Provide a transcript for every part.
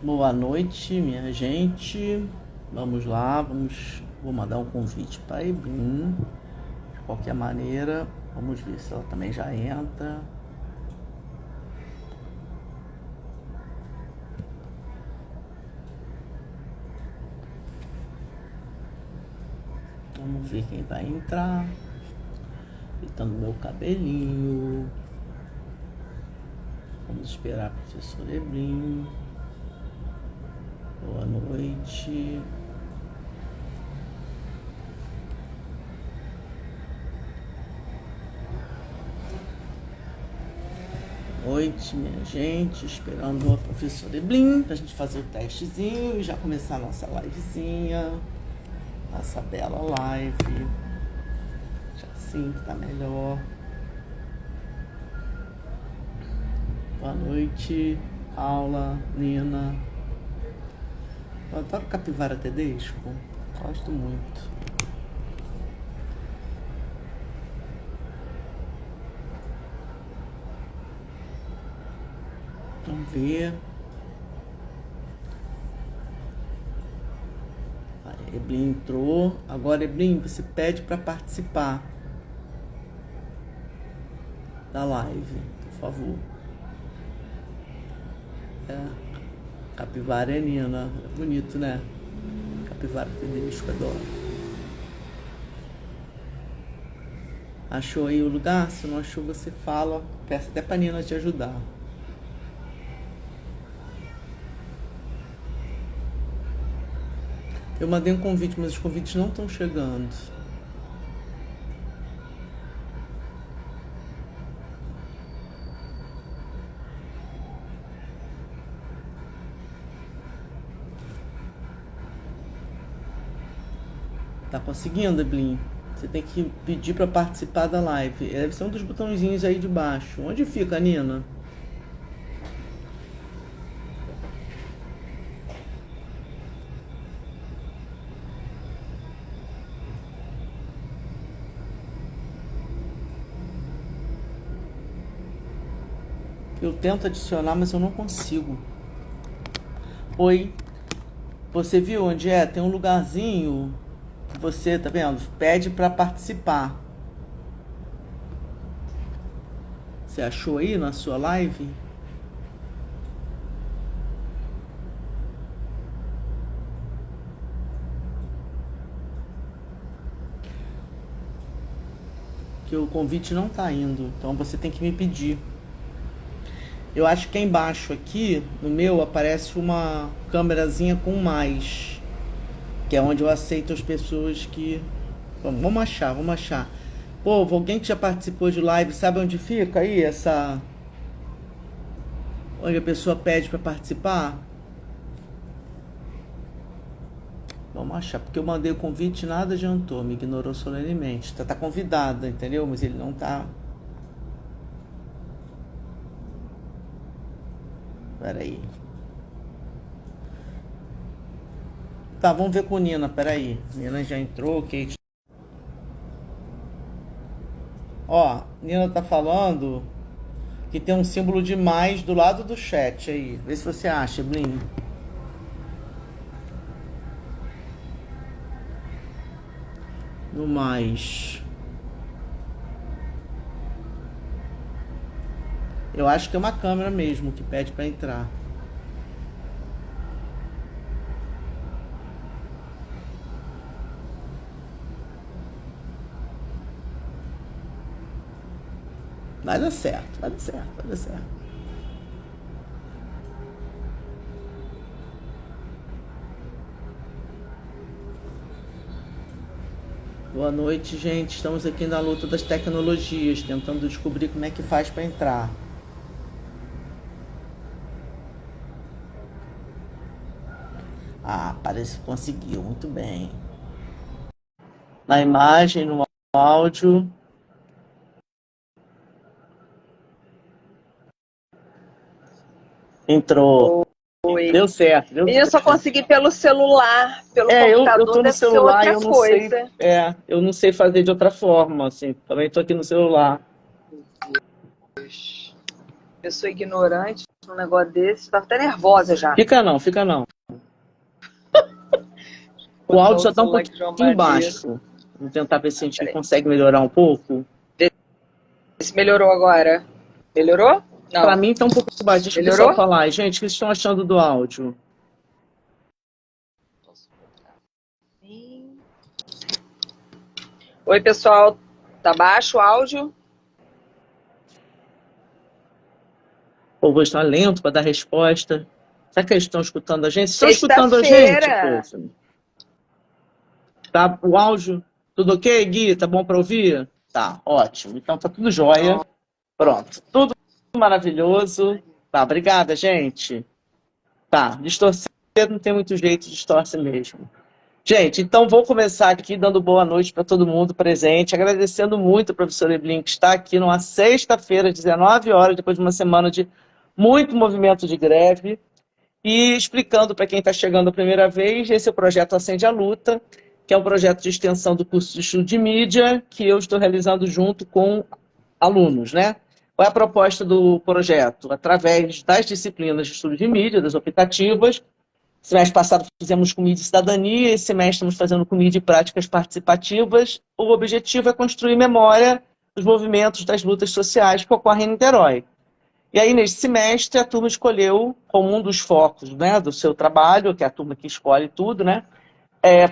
Boa noite, minha gente. Vamos lá, vou mandar um convite para a Evelyn. De qualquer maneira, vamos ver se ela também já entra. Vamos ver quem vai entrar. Ajeitando meu cabelinho. Vamos esperar a professora Evelyn. Boa noite. Noite, minha gente, esperando a professora Evelyn pra gente fazer o testezinho e já começar a nossa livezinha, nossa bela live. Já sim, tá melhor. Boa noite, Paula, Nina. Eu adoro capivara tedesco, gosto muito. Vamos ver. A Evelyn entrou. Agora, Evelyn, você pede para participar da live, por favor. Capivara é Nina. É bonito, né? Capivara tedesco, adoro. Achou aí o lugar? Se não achou, você fala. Peço até pra Nina te ajudar. Eu mandei um convite, mas os convites não estão chegando. Tá conseguindo, Evelyn? Você tem que pedir para participar da live. Deve ser um dos botãozinhos aí de baixo. Onde fica, Nina? Eu tento adicionar, mas eu não consigo. Oi. Você viu onde é? Tem um lugarzinho que você, tá vendo? Pede para participar. Você achou aí na sua live? Que o convite não tá indo. Então você tem que me pedir. Eu acho que embaixo aqui, no meu, aparece uma câmerazinha com mais. Que é onde eu aceito as pessoas que... Vamos achar. Povo, alguém que já participou de live, sabe onde fica aí essa... Onde a pessoa pede para participar? Vamos achar, porque eu mandei o convite e nada adiantou, me ignorou solenemente. Tá convidada, entendeu? Mas ele não tá... Peraí. Tá, vamos ver com Nina, peraí. Nina já entrou, Kate. Ó, Nina tá falando que tem um símbolo de mais do lado do chat aí. Vê se você acha, Evelyn. No mais. Eu acho que é uma câmera mesmo que pede pra entrar. Vai dar certo, vai dar certo, vai dar certo. Boa noite, gente. Estamos aqui na luta das tecnologias, tentando descobrir como é que faz para entrar. Ah, parece que conseguiu, muito bem. Na imagem, no áudio. Entrou. Oi. Deu certo, deu certo. Eu só consegui pelo celular, pelo eu computador, tô no deve celular ser e eu outra não coisa. sei. Eu não sei fazer de outra forma, assim. Também tô aqui no celular. Eu sou ignorante um negócio desse. Tava até nervosa já. Fica não, fica não. O áudio só tá um pouquinho baixo. Vamos tentar ver se a gente consegue melhorar um pouco. Vê se melhorou agora. Melhorou? Não. Pra mim tá um pouco baixo. Deixa o Melhorou? pessoal falar. Gente, o que vocês estão achando do áudio? Oi, pessoal. Tá baixo o áudio? O povo está lento para dar resposta. Será que eles estão escutando a gente? Estão escutando a gente, povo? Tá, o áudio, tudo ok, Gui? Tá bom para ouvir? Tá, ótimo. Então tá tudo jóia. Pronto, tudo maravilhoso. Tá, obrigada, gente. Tá, distorcer não tem muito jeito, distorce mesmo. Gente, então vou começar aqui dando boa noite para todo mundo presente, agradecendo muito a professora Evelyn que está aqui numa sexta-feira, 19 horas, depois de uma semana de muito movimento de greve, e explicando para quem está chegando a primeira vez, esse é o projeto Acende a Luta, que é um projeto de extensão do curso de estudo de mídia, que eu estou realizando junto com alunos, né? Qual é a proposta do projeto? Através das disciplinas de estudo de mídia, das optativas. Semestre passado fizemos com mídia e cidadania, esse semestre estamos fazendo com mídia e práticas participativas. O objetivo é construir memória dos movimentos das lutas sociais que ocorrem em Niterói. E aí, neste semestre, a turma escolheu, como um dos focos, né, do seu trabalho, que é a turma que escolhe tudo, né,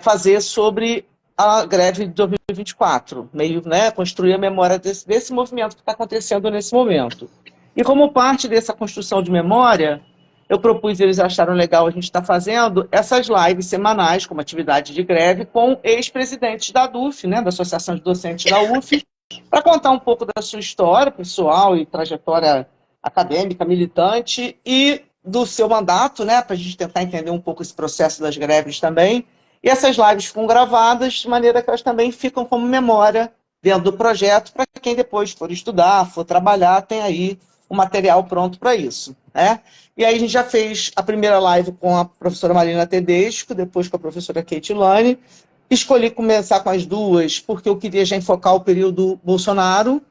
fazer sobre a greve de 2024, meio, né, construir a memória desse movimento que está acontecendo nesse momento. E como parte dessa construção de memória, eu propus, eles acharam legal a gente estar fazendo essas lives semanais, como atividade de greve, com ex-presidentes da DUF, né, da Associação de Docentes da UF, para contar um pouco da sua história pessoal e trajetória acadêmica, militante, e do seu mandato, né, para a gente tentar entender um pouco esse processo das greves também. E essas lives ficam gravadas, de maneira que elas também ficam como memória dentro do projeto, para quem depois for estudar, for trabalhar, tem aí o material pronto para isso, né? E aí a gente já fez a primeira live com a professora Marina Tedesco, depois com a professora Kate Lane. Escolhi começar com as duas porque eu queria já enfocar o período Bolsonaro,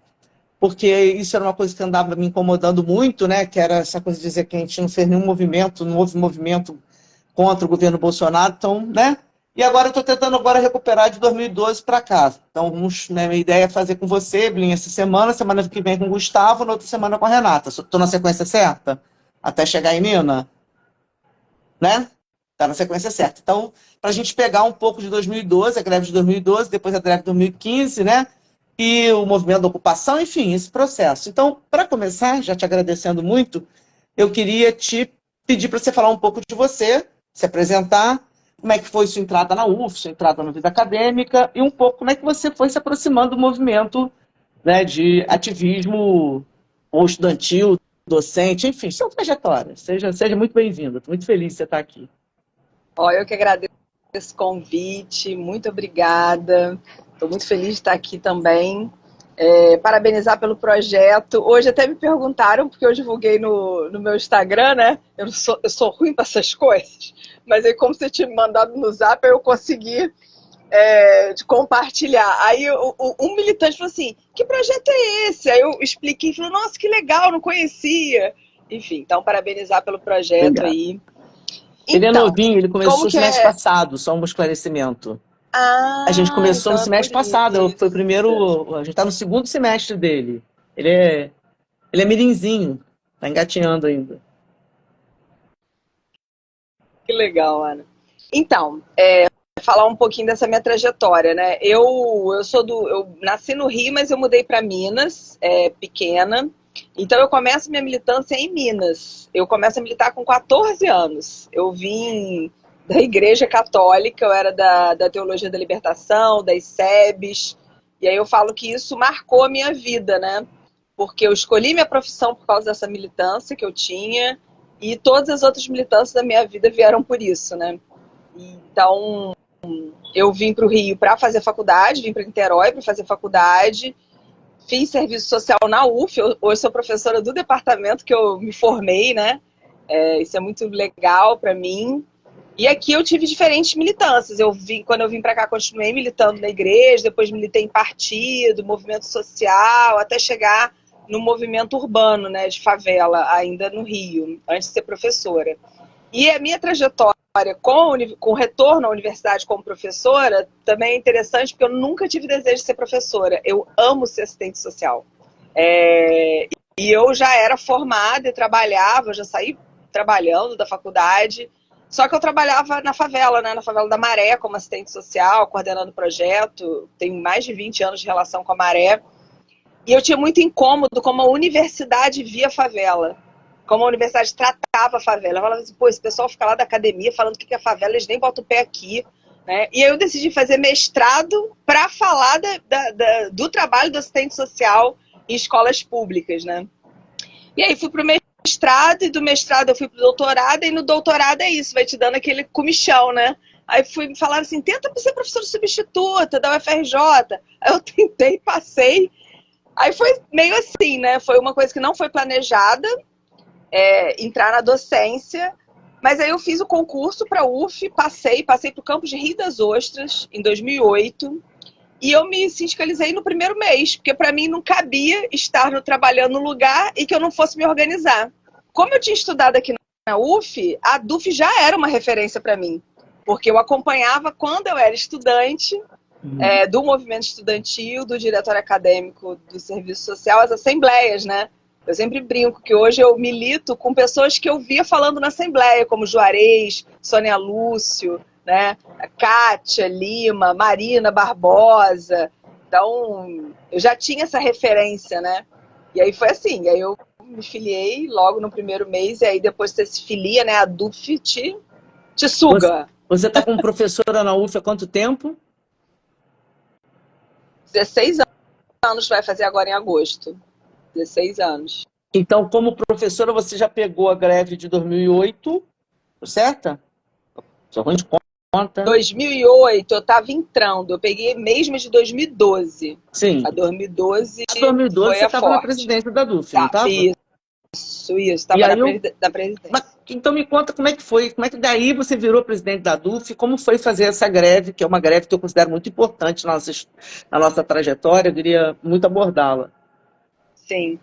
porque isso era uma coisa que andava me incomodando muito, né? Que era essa coisa de dizer que a gente não fez nenhum movimento, não houve movimento contra o governo Bolsonaro, então, né? E agora eu estou tentando recuperar de 2012 para cá. Então, né, minha ideia é fazer com você, Evelyn, essa semana que vem com o Gustavo, na outra semana com a Renata. Estou na sequência certa? Até chegar em Nina? Né? Está na sequência certa. Então, para a gente pegar um pouco de 2012, a greve de 2012, depois a greve de 2015, né? E o movimento da ocupação, enfim, esse processo. Então, para começar, já te agradecendo muito, eu queria te pedir para você falar um pouco de você, se apresentar, como é que foi sua entrada na UF, sua entrada na vida acadêmica, e um pouco como é que você foi se aproximando do movimento, né, de ativismo ou estudantil, docente, enfim, sua trajetória. Seja muito bem-vindo. Estou muito feliz de você estar aqui. Eu que agradeço esse convite, muito obrigada. Estou muito feliz de estar aqui também. Parabenizar pelo projeto. Hoje até me perguntaram, porque eu divulguei no meu Instagram, né? Eu sou ruim para essas coisas, mas aí como você tinha me mandado no Zap, eu consegui de compartilhar. Aí um militante falou assim, que projeto é esse? Aí eu expliquei e falei, nossa, que legal, não conhecia. Enfim, então parabenizar pelo projeto. Obrigado. Aí. Ele é novinho, ele começou no semestre passado, só um esclarecimento. A gente começou no semestre passado, foi o primeiro, a gente está no segundo semestre dele. Ele é mirinzinho, está engatinhando ainda. Que legal, Ana. Então, falar um pouquinho dessa minha trajetória, né? Eu nasci no Rio, mas eu mudei para Minas, pequena. Então eu começo minha militância em Minas. Eu começo a militar com 14 anos. Eu vim da Igreja Católica, eu era da Teologia da Libertação, das SEBs. E aí eu falo que isso marcou a minha vida, né? Porque eu escolhi minha profissão por causa dessa militância que eu tinha e todas as outras militâncias da minha vida vieram por isso, né? Então eu vim para o Rio para fazer faculdade, vim para Niterói para fazer faculdade. Fiz serviço social na UF, hoje sou professora do departamento que eu me formei, né? Isso é muito legal para mim. E aqui eu tive diferentes militâncias. Quando eu vim para cá, continuei militando na igreja, depois militei em partido, movimento social, até chegar no movimento urbano, né, de favela, ainda no Rio, antes de ser professora. E a minha trajetória com retorno à universidade como professora também é interessante, porque eu nunca tive desejo de ser professora. Eu amo ser assistente social. E eu já era formada e trabalhava, já saí trabalhando da faculdade, só que eu trabalhava na favela, né, na favela da Maré, como assistente social, coordenando projeto, tenho mais de 20 anos de relação com a Maré, e eu tinha muito incômodo como a universidade via a favela, como a universidade tratava a favela. Eu falava assim, pô, esse pessoal fica lá da academia falando que é favela, eles nem botam o pé aqui, né? E aí eu decidi fazer mestrado para falar do trabalho do assistente social em escolas públicas, né? E aí fui pro mestrado, e do mestrado eu fui pro doutorado, e no doutorado é isso, vai te dando aquele comichão, né? Aí me falaram assim, tenta ser professora substituta da UFRJ. Aí eu tentei, passei. Aí foi meio assim, né? Foi uma coisa que não foi planejada, entrar na docência, mas aí eu fiz o concurso para a UF, passei para o campus de Rio das Ostras, em 2008, e eu me sindicalizei no primeiro mês, porque para mim não cabia estar trabalhando no lugar e que eu não fosse me organizar. Como eu tinha estudado aqui na UF, a DUF já era uma referência para mim, porque eu acompanhava quando eu era estudante do movimento estudantil, do diretório acadêmico do serviço social, as assembleias, né? Eu sempre brinco que hoje eu milito com pessoas que eu via falando na assembleia, como Juarez, Sônia Lúcio, né? A Kátia Lima, Marina Barbosa. Então, eu já tinha essa referência, né? E aí foi assim, aí eu me filiei logo no primeiro mês, e aí depois você se filia, né? A DUF te suga. Você está como professora na UF há quanto tempo? 16 anos vai fazer agora em agosto. 16 anos. Então, como professora, você já pegou a greve de 2008, certo? Só ruim de conta. 2008 eu estava entrando, eu peguei mesmo de 2012. Sim. A 2012 Em 2012 foi você estava na forte. presidência da DUF, não estava? Isso, estava na presidência. Mas, então me conta como é que foi, como é que daí você virou presidente da DUF, como foi fazer essa greve, que é uma greve que eu considero muito importante na nossa trajetória, eu queria muito abordá-la. Sim.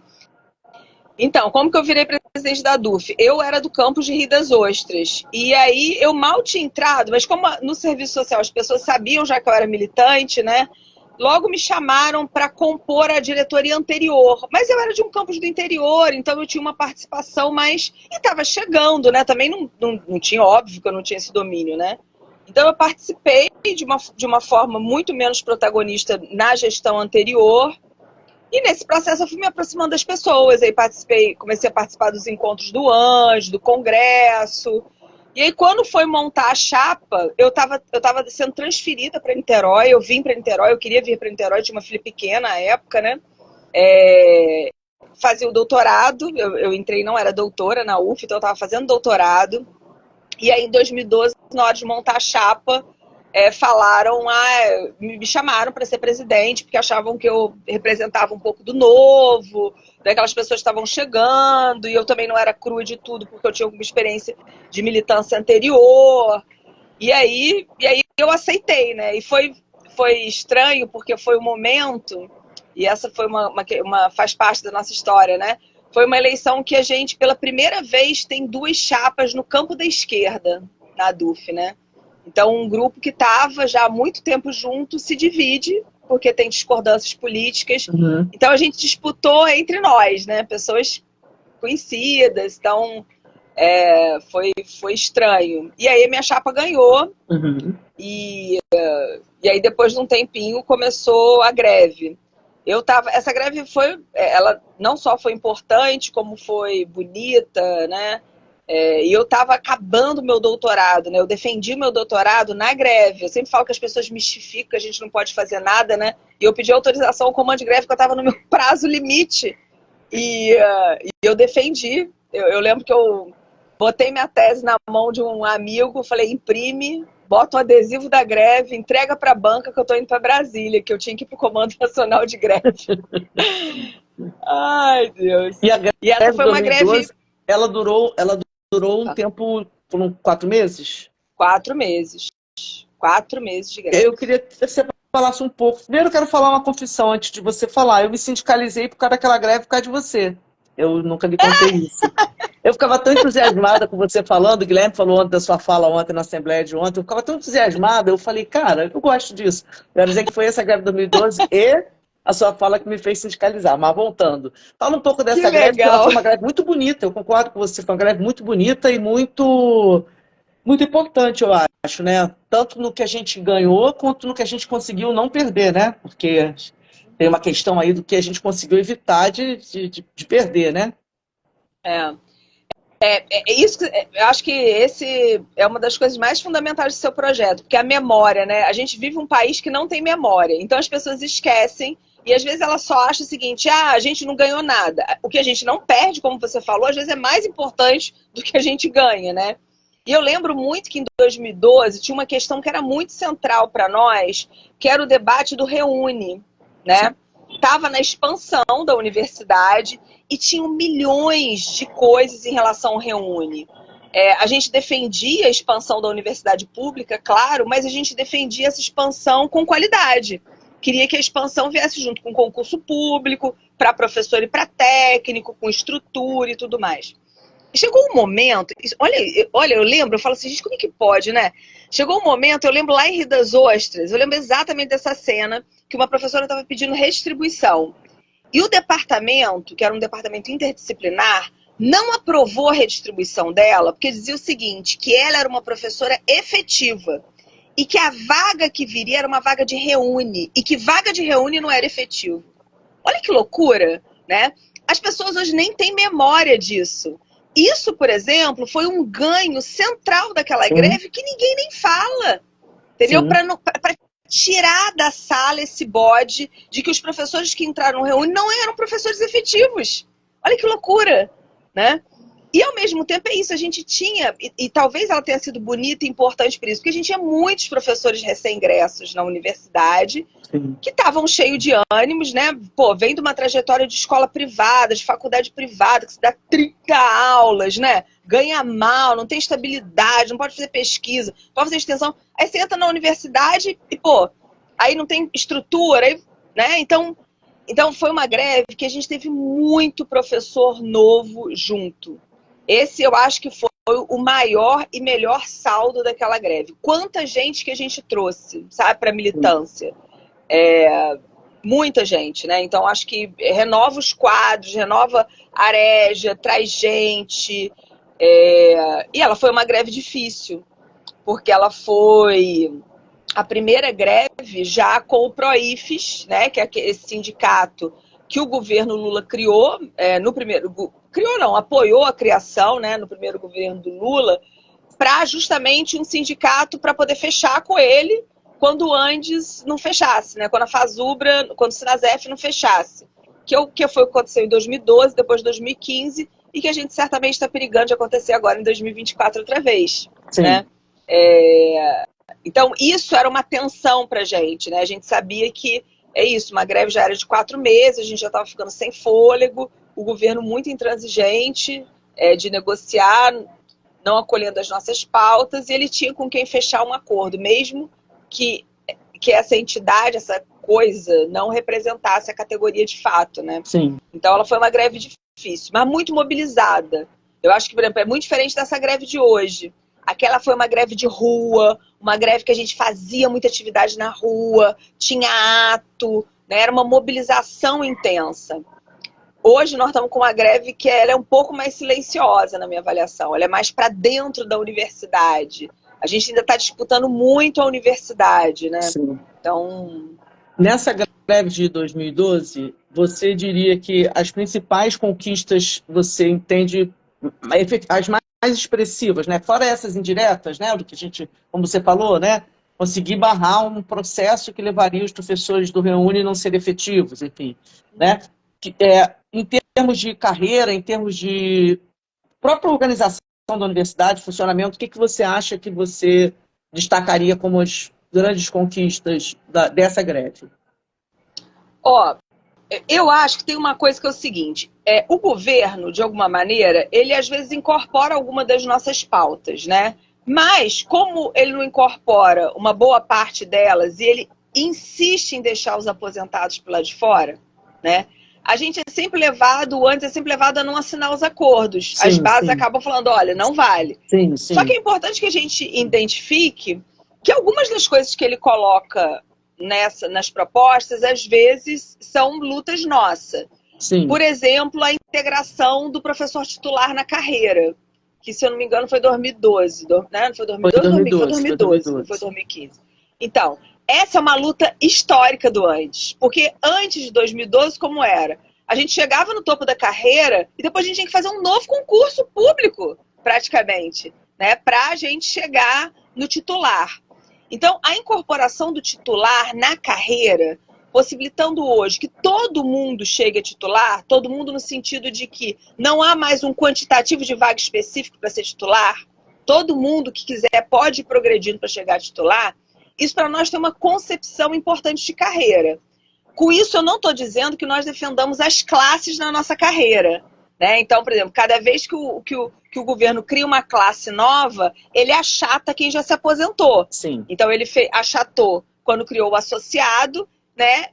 Então, como que eu virei presidente da DUF? Eu era do campus de Rio das Ostras. E aí eu mal tinha entrado, mas como no serviço social as pessoas sabiam já que eu era militante, né? Logo me chamaram para compor a diretoria anterior. Mas eu era de um campus do interior, então eu tinha uma participação mais... E estava chegando, né? Também não tinha, óbvio que eu não tinha esse domínio, né? Então eu participei de uma forma muito menos protagonista na gestão anterior. E nesse processo eu fui me aproximando das pessoas, aí comecei a participar dos encontros do Anjo, do Congresso. E aí quando foi montar a chapa, eu estava sendo transferida para Niterói, eu vim para Niterói, eu queria vir para Niterói, tinha uma filha pequena na época, né? Fazia o doutorado, eu entrei, não era doutora na UF, então eu estava fazendo doutorado. E aí em 2012, na hora de montar a chapa, me chamaram para ser presidente, porque achavam que eu representava um pouco do novo, daquelas pessoas que estavam chegando, e eu também não era crua de tudo, porque eu tinha alguma experiência de militância anterior. E aí eu aceitei, né? E foi estranho, porque foi um momento, e essa foi faz parte da nossa história, né? Foi uma eleição que a gente, pela primeira vez, tem duas chapas no campo da esquerda, na DUF, né? Então, um grupo que estava já há muito tempo junto se divide, porque tem discordâncias políticas. Uhum. Então, a gente disputou entre nós, né? Pessoas conhecidas. Então, foi estranho. E aí, a minha chapa ganhou. Uhum. E aí, depois de um tempinho, começou a greve. Essa greve ela não só foi importante, como foi bonita, né? E eu estava acabando o meu doutorado, né? Eu defendi o meu doutorado na greve. Eu sempre falo que as pessoas mistificam, que a gente não pode fazer nada, né? E eu pedi autorização ao comando de greve, porque eu estava no meu prazo limite. E eu defendi. Eu lembro que eu botei minha tese na mão de um amigo, falei, imprime, bota o adesivo da greve, entrega para a banca que eu estou indo para Brasília, que eu tinha que ir para o Comando Nacional de Greve. Ai, Deus. E essa foi uma 2012, greve... Ela durou um tempo, foram 4 meses? 4 meses. 4 meses de greve. Eu queria que você falasse um pouco. Primeiro, eu quero falar uma confissão antes de você falar. Eu me sindicalizei por causa daquela greve, por causa de você. Eu nunca lhe contei isso. Eu ficava tão entusiasmada com você falando, o Guilherme falou ontem da sua fala ontem na Assembleia de ontem, eu ficava tão entusiasmada, eu falei, cara, eu gosto disso. Eu quero dizer que foi essa greve de 2012 e a sua fala que me fez sindicalizar. Mas voltando, fala um pouco Que dessa greve, porque ela legal. foi uma greve muito bonita, eu concordo com você, foi uma greve muito bonita e muito importante, eu acho, né? Tanto no que a gente ganhou, quanto no que a gente conseguiu não perder, né? Porque tem uma questão aí do que a gente conseguiu evitar de perder, né? É. É isso que, eu acho que esse é uma das coisas mais fundamentais do seu projeto, porque a memória, né? A gente vive um país que não tem memória, então as pessoas esquecem e às vezes ela só acha o seguinte: ah, a gente não ganhou nada. O que a gente não perde, como você falou, às vezes é mais importante do que a gente ganha, né? E eu lembro muito que em 2012 tinha uma questão que era muito central para nós, que era o debate do Reúne, né? Estava na expansão da universidade e tinham milhões de coisas em relação ao Reúne. A gente defendia a expansão da universidade pública, claro, mas a gente defendia essa expansão com qualidade. Queria que a expansão viesse junto com concurso público, para professor e para técnico, com estrutura e tudo mais. E chegou um momento, olha, eu lembro, eu falo assim, gente, como é que pode, né? Chegou um momento, eu lembro lá em Rio das Ostras, eu lembro exatamente dessa cena, que uma professora estava pedindo restribuição. E o departamento, que era um departamento interdisciplinar, não aprovou a redistribuição dela, porque dizia o seguinte, que ela era uma professora efetiva e que a vaga que viria era uma vaga de reúne, e que vaga de reúne não era efetivo. Olha que loucura, né? As pessoas hoje nem têm memória disso. Isso, por exemplo, foi um ganho central daquela Sim, greve que ninguém nem fala, entendeu? sim. Para tirar da sala esse bode de que os professores que entraram no Reúne não eram professores efetivos. Olha que loucura, né? E ao mesmo tempo é isso, a gente tinha, e talvez ela tenha sido bonita e importante por isso, porque a gente tinha muitos professores recém-ingressos na universidade Sim. que estavam cheios de ânimos, né? Pô, vem de uma trajetória de escola privada, de faculdade privada, que se dá 30 aulas, né? Ganha mal, não tem estabilidade, não pode fazer pesquisa, não pode fazer extensão. Aí você entra na universidade e, pô, aí não tem estrutura, aí, né? Então foi uma greve que a gente teve muito professor novo junto. Esse eu acho que foi o maior e melhor saldo daquela greve. Quanta gente que a gente trouxe, sabe, para militância. Muita gente, né? Então acho que renova os quadros, renova a areja, traz gente. E ela foi uma greve difícil, porque ela foi a primeira greve já com o PROIFES, né? Que é esse sindicato que o governo Lula criou, no primeiro. Criou não, apoiou a criação, né, no primeiro governo do Lula, para justamente um sindicato para poder fechar com ele quando o Andes não fechasse, né? Quando a Fazubra, quando o Sinasef não fechasse. Que foi o que aconteceu em 2012, depois de 2015, e que a gente certamente está perigando de acontecer agora em 2024 outra vez, Sim. né? Então, isso era uma tensão para a gente, né? A gente sabia que é isso, uma greve já era de 4 meses, a gente já estava ficando sem fôlego, o governo muito intransigente de negociar, não acolhendo as nossas pautas, e ele tinha com quem fechar um acordo, mesmo que essa entidade, essa coisa, não representasse a categoria de fato, né? Sim. Então ela foi uma greve difícil, mas muito mobilizada. Eu acho que, por exemplo, é muito diferente dessa greve de hoje. Aquela foi uma greve de rua, uma greve que a gente fazia muita atividade na rua, tinha ato, né? Era uma mobilização intensa. Hoje nós estamos com uma greve que ela é um pouco mais silenciosa na minha avaliação. Ela é mais para dentro da universidade. A gente ainda está disputando muito a universidade, né? Sim. Então, Nessa greve de 2012, você diria que as principais conquistas você entende as mais expressivas, né? Fora essas indiretas, né? Do que a gente, como você falou, né? Conseguir barrar um processo que levaria os professores do Reúne a não serem efetivos, enfim, né? Em termos de carreira, em termos de própria organização da universidade, funcionamento, o que você acha que você destacaria como as grandes conquistas dessa greve? ó, eu acho que tem uma coisa que é o seguinte, o governo, de alguma maneira, ele às vezes incorpora alguma das nossas pautas, né? Mas, como ele não incorpora uma boa parte delas, e ele insiste em deixar os aposentados por lá de fora, né? A gente é sempre levado, antes é sempre levado a não assinar os acordos. As Sim, bases sim, acabam falando, olha, não vale. sim, Só que sim, é importante que a gente identifique que algumas das coisas que ele coloca nas propostas, às vezes, são lutas nossas. sim. Por exemplo, a integração do professor titular na carreira, que, se eu não me engano, foi 2012, né? Não foi Foi 2012, 2015, foi 2012, foi 2012, não foi 2012. 2015. Então, essa é uma luta histórica do antes, porque antes de 2012, como era? A gente chegava no topo da carreira e depois a gente tinha que fazer um novo concurso público, praticamente, né? Para a gente chegar no titular. Então, a incorporação do titular na carreira, possibilitando hoje que todo mundo chegue a titular, todo mundo no sentido de que não há mais um quantitativo de vaga específico para ser titular, todo mundo que quiser pode ir progredindo para chegar a titular, isso para nós tem uma concepção importante de carreira. Com isso, eu não estou dizendo que nós defendamos as classes na nossa carreira. Né? Então, por exemplo, cada vez que o governo cria uma classe nova, ele achata quem já se aposentou. Sim, Então, ele achatou quando criou o associado, né?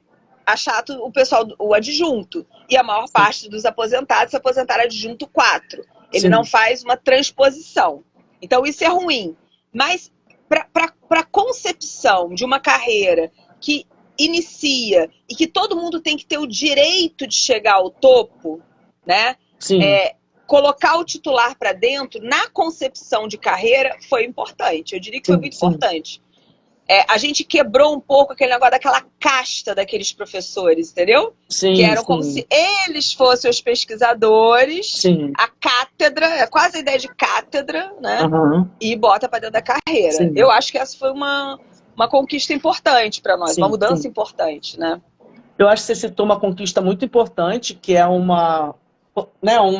Achata o pessoal, o adjunto. E a maior sim, parte dos aposentados se aposentaram adjunto 4. Ele não sim, faz uma transposição. Então, isso é ruim. Mas, para a concepção de uma carreira que inicia e que todo mundo tem que ter o direito de chegar ao topo, né? sim, Colocar o titular para dentro na concepção de carreira foi importante. Eu diria que foi sim, muito sim, importante. A gente quebrou um pouco aquele negócio daquela casta daqueles professores, entendeu? Que sim, eram como sim, se eles fossem os pesquisadores, sim, a cátedra, é quase a ideia de cátedra, né? aham, E bota para dentro da carreira. sim, Eu acho que essa foi uma conquista importante para nós, uma sim, mudança sim. importante, né? Eu acho que você citou uma conquista muito importante, que é uma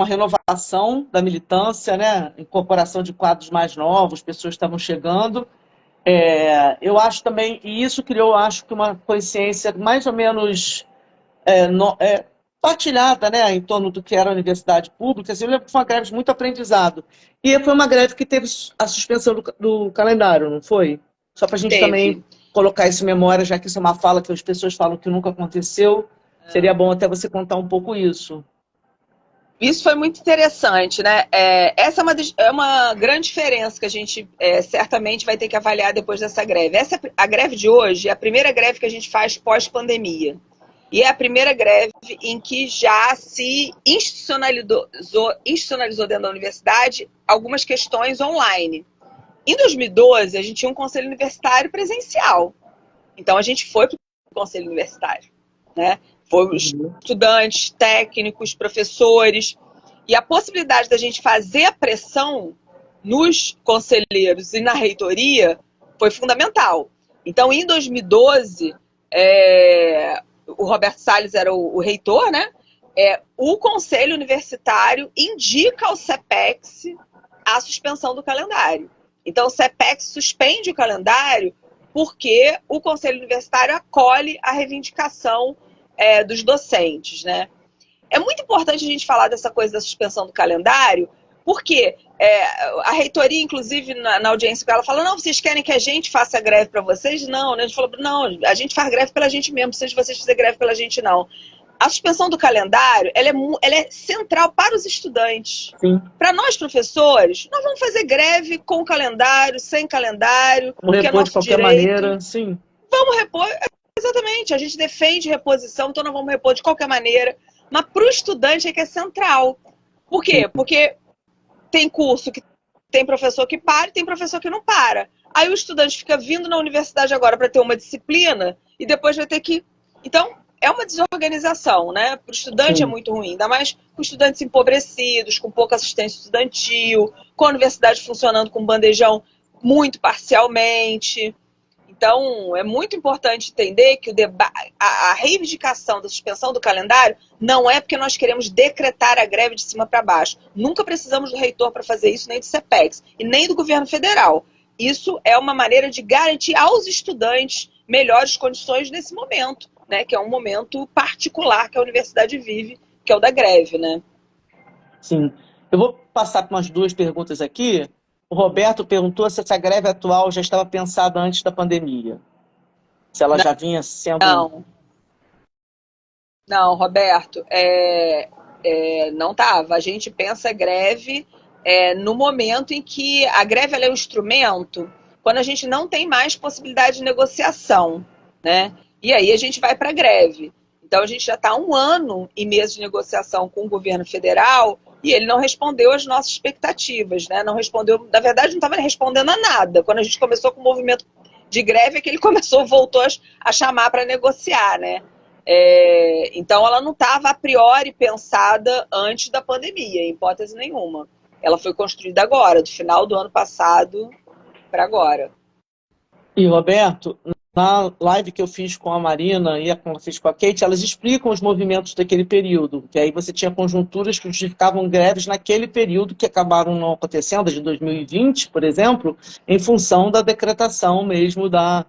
renovação da militância, né? Incorporação de quadros mais novos, pessoas que estavam chegando. Eu acho também, e isso criou, acho que uma consciência mais ou menos partilhada, né, em torno do que era a universidade pública. Assim, eu lembro que foi uma greve de muito aprendizado. E foi uma greve que teve a suspensão do calendário, não foi? Só para a gente também Teve. colocar isso em memória, já que isso é uma fala que as pessoas falam que nunca aconteceu. Seria bom até você contar um pouco isso. Isso foi muito interessante, né? Essa é uma grande diferença que a gente certamente vai ter que avaliar depois dessa greve. A greve de hoje é a primeira greve que a gente faz pós-pandemia. E é a primeira greve em que já se institucionalizou dentro da universidade algumas questões online. Em 2012, a gente tinha um conselho universitário presencial. Então, a gente foi para o conselho universitário, né? Foram Uhum. estudantes, técnicos, professores. E a possibilidade da gente fazer a pressão nos conselheiros e na reitoria foi fundamental. Então, em 2012, o Roberto Salles era o reitor, né? O conselho universitário indica ao CEPEX a suspensão do calendário. Então, o CEPEX suspende o calendário porque o Conselho Universitário acolhe a reivindicação dos docentes, né? É muito importante a gente falar dessa coisa da suspensão do calendário, porque a reitoria, inclusive, na audiência com ela, fala, não, vocês querem que a gente faça greve para vocês? Não, né? A gente falou, não, a gente faz greve pela gente mesmo, não precisa de vocês fazer greve pela gente, não. A suspensão do calendário, ela é central para os estudantes. Sim. Para nós, professores, nós vamos fazer greve com calendário, sem calendário, Como porque é repor de nosso qualquer direito. maneira, sim. Vamos repor, exatamente, a gente defende reposição, então nós vamos repor de qualquer maneira. Mas para o estudante é que é central. Por Sim, quê? Porque tem curso que tem professor que para e tem professor que não para. Aí o estudante fica vindo na universidade agora para ter uma disciplina e depois vai ter que. Então, é uma desorganização, né? Para o estudante é sim. muito ruim, ainda mais com estudantes empobrecidos, com pouca assistência estudantil, com a universidade funcionando com bandejão muito parcialmente. Então, é muito importante entender que a reivindicação da suspensão do calendário não é porque nós queremos decretar a greve de cima para baixo. Nunca precisamos do reitor para fazer isso, nem do CEPEX, e nem do governo federal. Isso é uma maneira de garantir aos estudantes melhores condições nesse momento, né, que é um momento particular que a universidade vive, que é o da greve, né? Sim. Eu vou passar por umas duas perguntas aqui. O Roberto perguntou se essa greve atual já estava pensada antes da pandemia. Se ela já vinha sendo... Não, não, Roberto, não estava. A gente pensa greve no momento em que a greve ela é um instrumento quando a gente não tem mais possibilidade de negociação, né? E aí a gente vai para a greve. Então a gente já está há 1 ano em mês de negociação com o governo federal e ele não respondeu às nossas expectativas, né? Não respondeu, na verdade, não estava respondendo a nada. Quando a gente começou com o movimento de greve, é que ele voltou a chamar para negociar, né? Então ela não estava a priori pensada antes da pandemia, em hipótese nenhuma. Ela foi construída agora, do final do ano passado para agora. E, Roberto, na live que eu fiz com a Marina e que eu fiz com a Kate, elas explicam os movimentos daquele período, que aí você tinha conjunturas que justificavam greves naquele período que acabaram não acontecendo, de 2020, por exemplo, em função da decretação mesmo da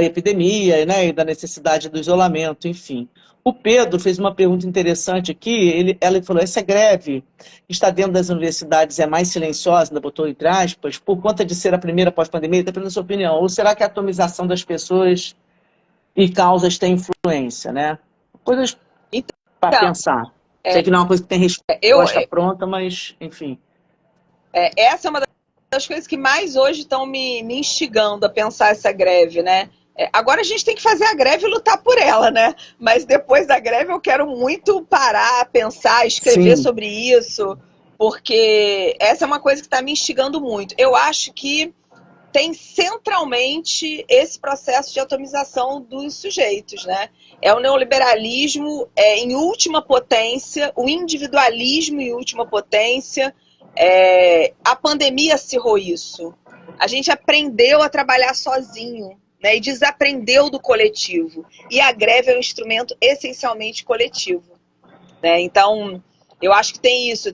epidemia, né, e da necessidade do isolamento, enfim. O Pedro fez uma pergunta interessante aqui, ela falou, essa greve está dentro das universidades é mais silenciosa, ainda botou entre aspas, por conta de ser a primeira pós-pandemia, depende da sua opinião. Ou será que a atomização das pessoas e causas tem influência, né? Coisas para Então, pensar. Sei que não é uma coisa que tem resposta pronta, mas, enfim. Essa é uma das coisas que mais hoje estão me instigando a pensar essa greve, né? Agora a gente tem que fazer a greve e lutar por ela, né? Mas depois da greve eu quero muito parar, pensar, escrever Sim. sobre isso, porque essa é uma coisa que está me instigando muito. Eu acho que tem centralmente esse processo de atomização dos sujeitos, né? É o neoliberalismo em última potência, o individualismo em última potência. A pandemia acirrou isso. A gente aprendeu a trabalhar sozinho, né, e desaprendeu do coletivo. E a greve é um instrumento essencialmente coletivo, né? Então, eu acho que tem isso.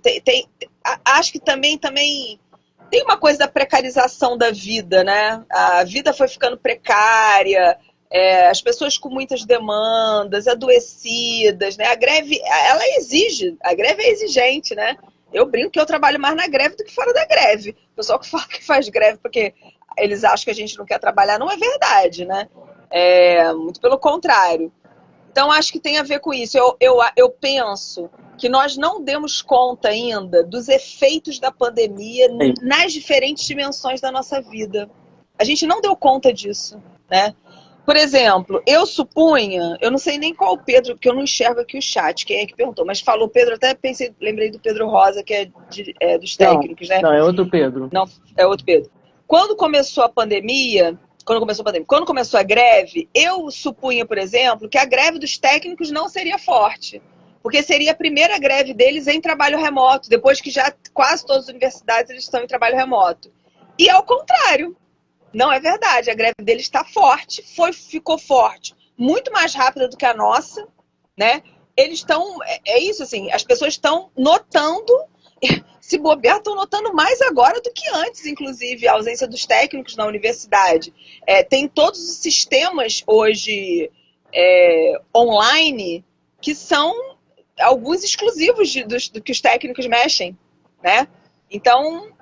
Acho que também tem uma coisa da precarização da vida, né? A vida foi ficando precária, as pessoas com muitas demandas, adoecidas, né? A greve, ela exige, a greve é exigente, né? Eu brinco que eu trabalho mais na greve do que fora da greve. O pessoal que fala que faz greve porque eles acham que a gente não quer trabalhar, não é verdade, né? Muito pelo contrário. Então, acho que tem a ver com isso. Eu penso que nós não demos conta ainda dos efeitos da pandemia nas diferentes dimensões da nossa vida. A gente não deu conta disso, né? Por exemplo, eu supunha, eu não sei nem qual o Pedro, porque eu não enxergo aqui o chat, quem é que perguntou, mas falou Pedro, até lembrei do Pedro Rosa, que é dos técnicos, né? Não, é outro Pedro. Não, é outro Pedro. Quando começou a greve, eu supunha, por exemplo, que a greve dos técnicos não seria forte, porque seria a primeira greve deles em trabalho remoto, depois que já quase todas as universidades eles estão em trabalho remoto. E ao contrário, não é verdade, a greve deles está forte, ficou forte, muito mais rápida do que a nossa, né? Eles estão, isso assim, as pessoas estão notando, se bobear, estão notando mais agora do que antes, inclusive, a ausência dos técnicos na universidade. Tem todos os sistemas hoje online que são alguns exclusivos do que os técnicos mexem, né? Então,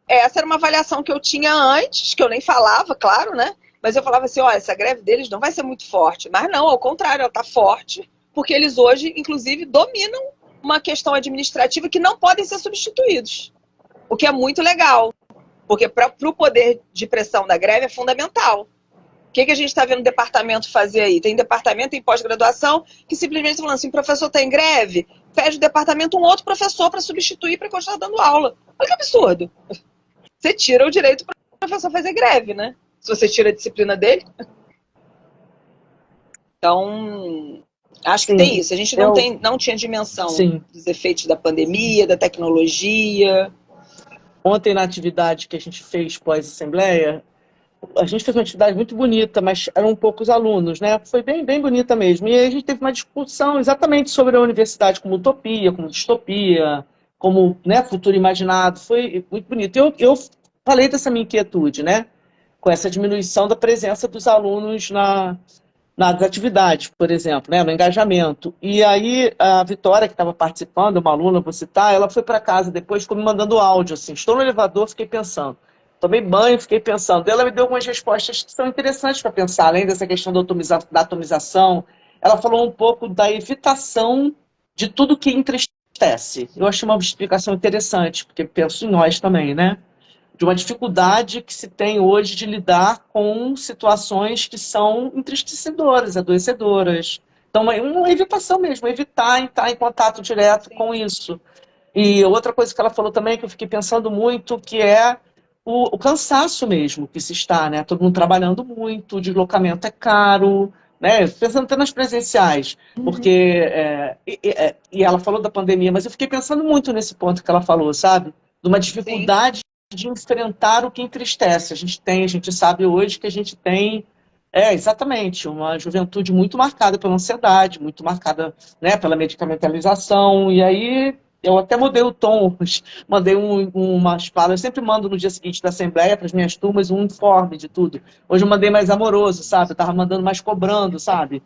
essa era uma avaliação que eu tinha antes, que eu nem falava, claro, né? Mas eu falava assim, essa greve deles não vai ser muito forte. Mas não, ao contrário, ela está forte, porque eles hoje, inclusive, dominam uma questão administrativa que não podem ser substituídos. O que é muito legal, porque para o poder de pressão da greve é fundamental. O que a gente está vendo o departamento fazer aí? Tem departamento em pós-graduação que simplesmente está falando assim, professor está em greve, pede o departamento um outro professor para substituir para continuar dando aula. Olha que absurdo. Você tira o direito para o professor fazer greve, né? Se você tira a disciplina dele. Então, acho que tem isso. A gente não tinha dimensão dos efeitos da pandemia, da tecnologia. Ontem, na atividade que a gente fez pós-assembleia, a gente fez uma atividade muito bonita, mas eram poucos alunos, né? Foi bem, bem bonita mesmo. E aí a gente teve uma discussão exatamente sobre a universidade como utopia, como distopia, como, né, futuro imaginado. Foi muito bonito. Eu falei dessa minha inquietude, né? Com essa diminuição da presença dos alunos nas atividades, por exemplo, né, no engajamento. E aí a Vitória, que estava participando, uma aluna, vou citar, ela foi para casa depois, ficou me mandando áudio, assim, estou no elevador, fiquei pensando. tomei banho, fiquei pensando. Ela me deu algumas respostas que são interessantes para pensar, além dessa questão da atomização. Ela falou um pouco da evitação de tudo que entristece. Eu achei uma explicação interessante, porque penso em nós também, né? De uma dificuldade que se tem hoje de lidar com situações que são entristecedoras, adoecedoras. Então, é uma evitação mesmo, evitar entrar em contato direto com isso. E outra coisa que ela falou também, que eu fiquei pensando muito, que é o cansaço mesmo que se está, né? Todo mundo trabalhando muito, o deslocamento é caro, né? Pensando até nas presenciais, porque e ela falou da pandemia, mas eu fiquei pensando muito nesse ponto que ela falou, sabe? De uma Sim. dificuldade de enfrentar o que entristece. A gente sabe hoje que a gente tem exatamente, uma juventude muito marcada pela ansiedade, muito marcada, né, pela medicamentalização, e aí eu até mudei o tom, mandei umas palavras, eu sempre mando no dia seguinte da Assembleia para as minhas turmas um informe de tudo. Hoje eu mandei mais amoroso, sabe? Eu estava mandando mais cobrando, sabe?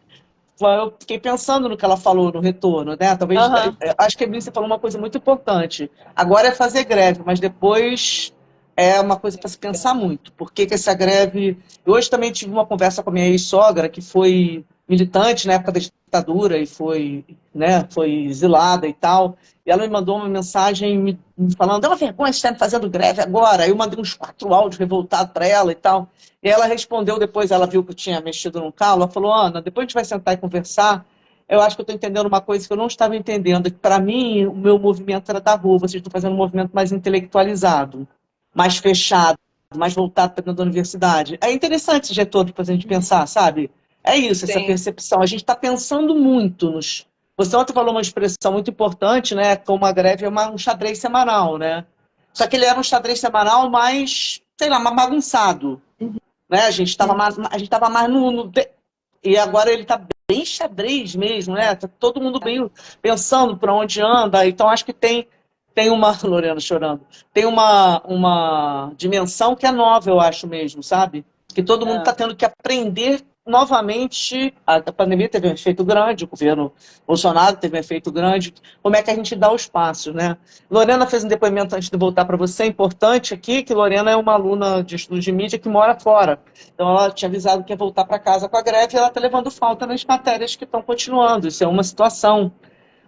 Eu fiquei pensando no que ela falou no retorno, né? Talvez, Aham. acho que a Evelyn falou uma coisa muito importante. Agora é fazer greve, mas depois é uma coisa para se pensar muito. Por que que essa greve... Eu hoje também tive uma conversa com a minha ex-sogra, que foi militante na época da ditadura e foi, né, foi exilada e tal. E ela me mandou uma mensagem me falando, é uma vergonha você estar fazendo greve agora. Aí eu mandei uns 4 áudios revoltados para ela e tal. E ela respondeu depois, ela viu que eu tinha mexido no calo, ela falou, Ana, depois a gente vai sentar e conversar, eu acho que eu estou entendendo uma coisa que eu não estava entendendo, que para mim o meu movimento era da rua, vocês estão fazendo um movimento mais intelectualizado, mais fechado, mais voltado para dentro da universidade. É interessante esse retorno para a gente pensar, sabe? É isso, essa Sim. percepção. A gente está pensando muito nos... Você ontem falou uma expressão muito importante, né? Como a greve é um xadrez semanal, né? Só que ele era um xadrez semanal mais, sei lá, mais bagunçado, né? A gente tava mais e agora ele está bem xadrez mesmo, né? Tá todo mundo bem pensando para onde anda. Então acho que tem uma Lorena chorando, tem uma dimensão que é nova, eu acho mesmo, sabe? Que todo mundo está É. tendo que aprender novamente. A pandemia teve um efeito grande, o governo Bolsonaro teve um efeito grande. Como é que a gente dá os passos, né? Lorena fez um depoimento antes de voltar para você, importante aqui, que Lorena é uma aluna de estudos de mídia que mora fora. Então ela tinha avisado que ia voltar para casa com a greve e ela está levando falta nas matérias que estão continuando. Isso é uma situação.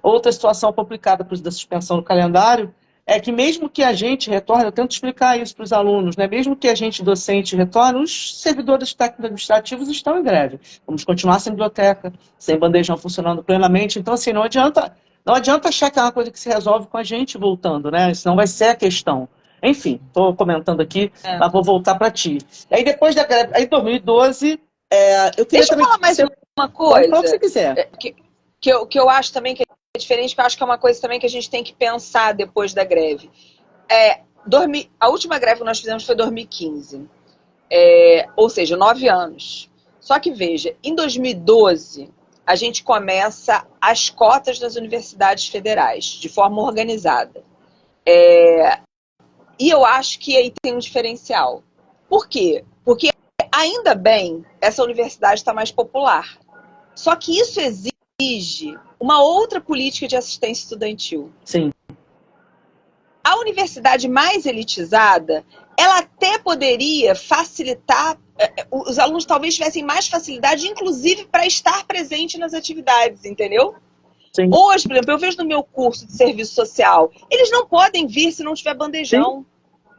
Outra situação complicada da suspensão do calendário é que mesmo que a gente retorne, eu tento explicar isso para os alunos, né? Mesmo que a gente docente retorne, os servidores técnicos administrativos estão em greve. Vamos continuar sem biblioteca, sem bandejão funcionando plenamente. Então, assim, não adianta achar que é uma coisa que se resolve com a gente voltando, né? Isso não vai ser a questão. Enfim, estou comentando aqui, É. mas vou voltar para ti. Aí depois da greve, aí em 2012, eu queria Deixa eu também falar que mais você uma pode falar o que você coisa, quiser. que eu acho também que é diferente, que eu acho que é uma coisa também que a gente tem que pensar depois da greve. A última greve que nós fizemos foi em 2015. Ou seja, 9 anos. Só que, veja, em 2012, a gente começa as cotas das universidades federais, de forma organizada. E eu acho que aí tem um diferencial. Por quê? Porque, ainda bem, essa universidade está mais popular. Só que isso exige uma outra política de assistência estudantil. Sim, A universidade mais elitizada, ela até poderia facilitar, os alunos talvez tivessem mais facilidade, inclusive para estar presente nas atividades, entendeu? sim, Hoje, por exemplo, eu vejo no meu curso de serviço social, eles não podem vir se não tiver sim, bandejão,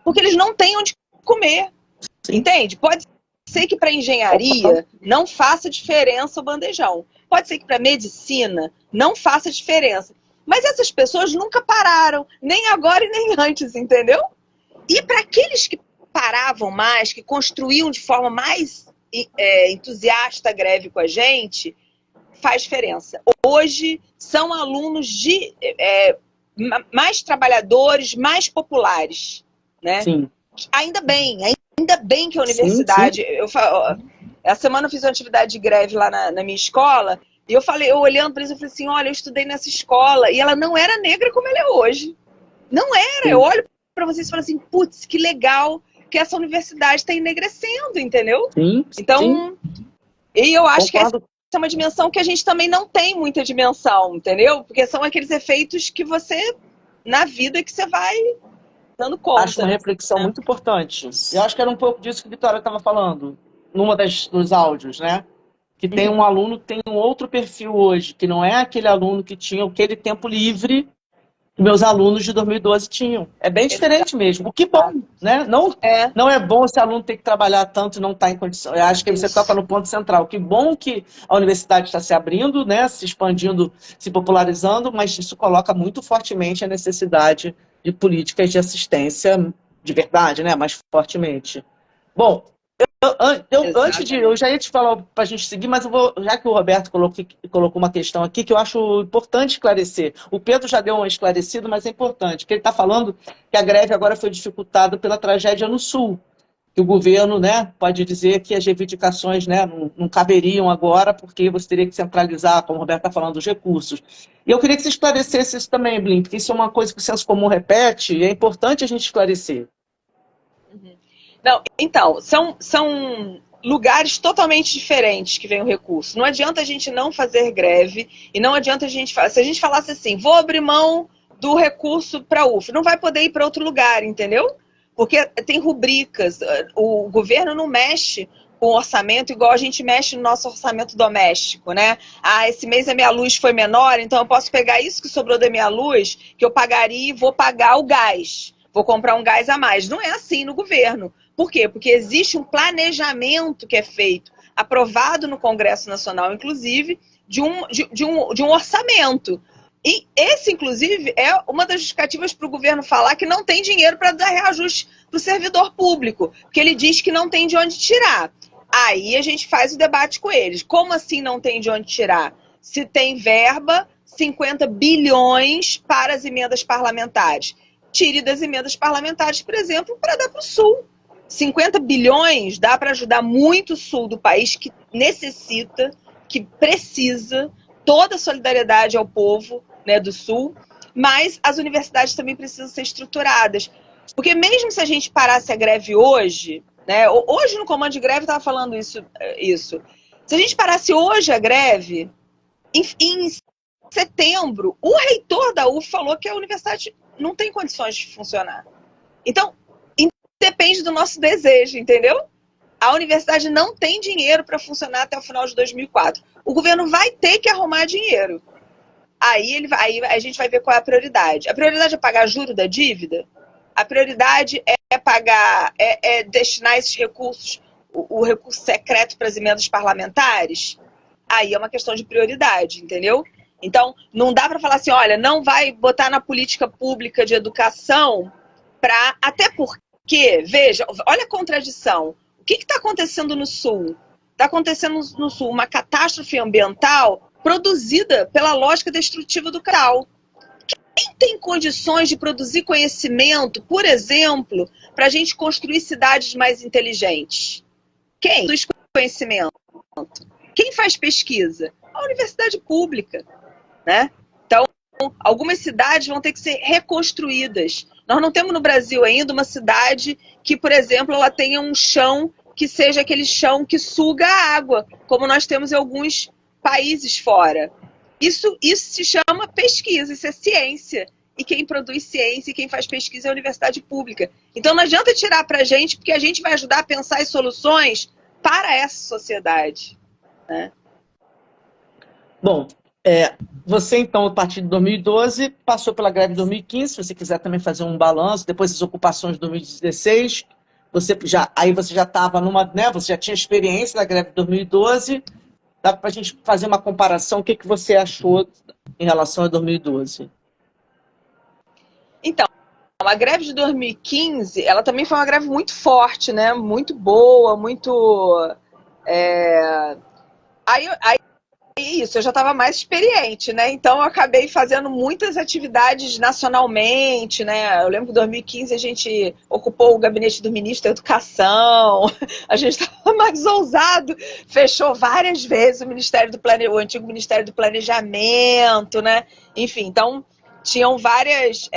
porque eles não têm onde comer, sim. entende? Pode ser que para engenharia não faça diferença o bandejão. Pode ser que para medicina não faça diferença. Mas essas pessoas nunca pararam, nem agora e nem antes, entendeu? E para aqueles que paravam mais, que construíam de forma mais entusiasta a greve com a gente, faz diferença. Hoje são alunos mais trabalhadores, mais populares, né? Sim, Ainda bem que a sim, sim, universidade. Essa semana eu fiz uma atividade de greve lá na minha escola, e eu olhando para eles, eu falei assim: olha, eu estudei nessa escola, e ela não era negra como ela é hoje. Não era. Eu sim, olho para vocês e falo assim: putz, que legal que essa universidade está enegrecendo, entendeu? sim, sim, Então, e eu acho que essa concordo. é uma dimensão que a gente também não tem muita dimensão, entendeu? Porque são aqueles efeitos que você, na vida, que você vai dando Acho conta, uma né? reflexão muito importante. Eu acho que era um pouco disso que a Vitória estava falando, dos áudios, né? Que tem um aluno que tem um outro perfil hoje, que não é aquele aluno que tinha aquele tempo livre que meus alunos de 2012 tinham. É bem diferente mesmo. O que bom, né? Não, É, não é bom esse aluno ter que trabalhar tanto e não estar em condição. Eu acho que você toca isso. no ponto central. Que bom que a universidade está se abrindo, né? Se expandindo, se popularizando, mas isso coloca muito fortemente a necessidade de políticas de assistência de verdade, né? Mais fortemente. Bom, antes de. Eu Exatamente. já ia te falar para a gente seguir, mas eu vou, já que o Roberto colocou uma questão aqui que eu acho importante esclarecer. O Pedro já deu um esclarecido, mas é importante, que ele está falando que a greve agora foi dificultada pela tragédia no Sul. Que o governo, né, pode dizer que as reivindicações, né, não caberiam agora, porque você teria que centralizar, como o Roberto está falando, os recursos. E eu queria que você esclarecesse isso também, Blin, porque isso é uma coisa que o senso comum repete e é importante a gente esclarecer. Não, então, são lugares totalmente diferentes que vem o recurso. Não adianta a gente não fazer greve e não adianta a gente. Se a gente falasse assim, vou abrir mão do recurso para a UF, não vai poder ir para outro lugar, entendeu? Porque tem rubricas, o governo não mexe com o orçamento igual a gente mexe no nosso orçamento doméstico, né? Ah, esse mês a minha luz foi menor, então eu posso pegar isso que sobrou da minha luz, que eu pagaria e vou pagar o gás. Vou comprar um gás a mais. Não é assim no governo. Por quê? Porque existe um planejamento que é feito, aprovado no Congresso Nacional, inclusive, de um orçamento. E esse, inclusive, é uma das justificativas para o governo falar que não tem dinheiro para dar reajuste para o servidor público, porque ele diz que não tem de onde tirar. Aí a gente faz o debate com eles. Como assim não tem de onde tirar? Se tem verba, 50 bilhões para as emendas parlamentares. Tire das emendas parlamentares, por exemplo, para dar para o Sul. 50 bilhões dá para ajudar muito o Sul do país, que necessita, que precisa toda a solidariedade ao povo, né, do Sul, mas as universidades também precisam ser estruturadas. Porque mesmo se a gente parasse a greve hoje, né, hoje no comando de greve estava falando isso. Se a gente parasse hoje a greve, em setembro, o reitor da UF falou que a universidade não tem condições de funcionar. Então, depende do nosso desejo, entendeu? A universidade não tem dinheiro para funcionar até o final de 2004. O governo vai ter que arrumar dinheiro. Aí a gente vai ver qual é a prioridade. A prioridade é pagar juro da dívida? A prioridade é pagar, destinar esses recursos, o recurso secreto para as emendas parlamentares? Aí é uma questão de prioridade, entendeu? Então, não dá para falar assim, olha, não vai botar na política pública de educação para... Até porque, veja, olha a contradição. O que está acontecendo no Sul? Está acontecendo no Sul uma catástrofe ambiental produzida pela lógica destrutiva do capital. Quem tem condições de produzir conhecimento, por exemplo, para a gente construir cidades mais inteligentes? Quem produz conhecimento? Quem faz pesquisa? A universidade pública, né? Então, algumas cidades vão ter que ser reconstruídas. Nós não temos no Brasil ainda uma cidade que, por exemplo, ela tenha um chão que seja aquele chão que suga a água, como nós temos em alguns países fora. Isso se chama pesquisa, isso é ciência. E quem produz ciência e quem faz pesquisa é a universidade pública. Então não adianta tirar para a gente, porque a gente vai ajudar a pensar as soluções para essa sociedade, né? Bom, você então, a partir de 2012, passou pela greve de 2015, se você quiser também fazer um balanço, depois das ocupações de 2016, aí você já estava numa, né, você já tinha experiência da greve de 2012, dá para a gente fazer uma comparação, o que você achou em relação a 2012? Então, a greve de 2015, ela também foi uma greve muito forte, né? Muito boa, muito... Aí isso, eu já estava mais experiente, né? Então eu acabei fazendo muitas atividades nacionalmente, né? Eu lembro que em 2015 a gente ocupou o gabinete do ministro da Educação, a gente estava mais ousado, fechou várias vezes o antigo Ministério do Planejamento, né? Enfim, então tinham várias.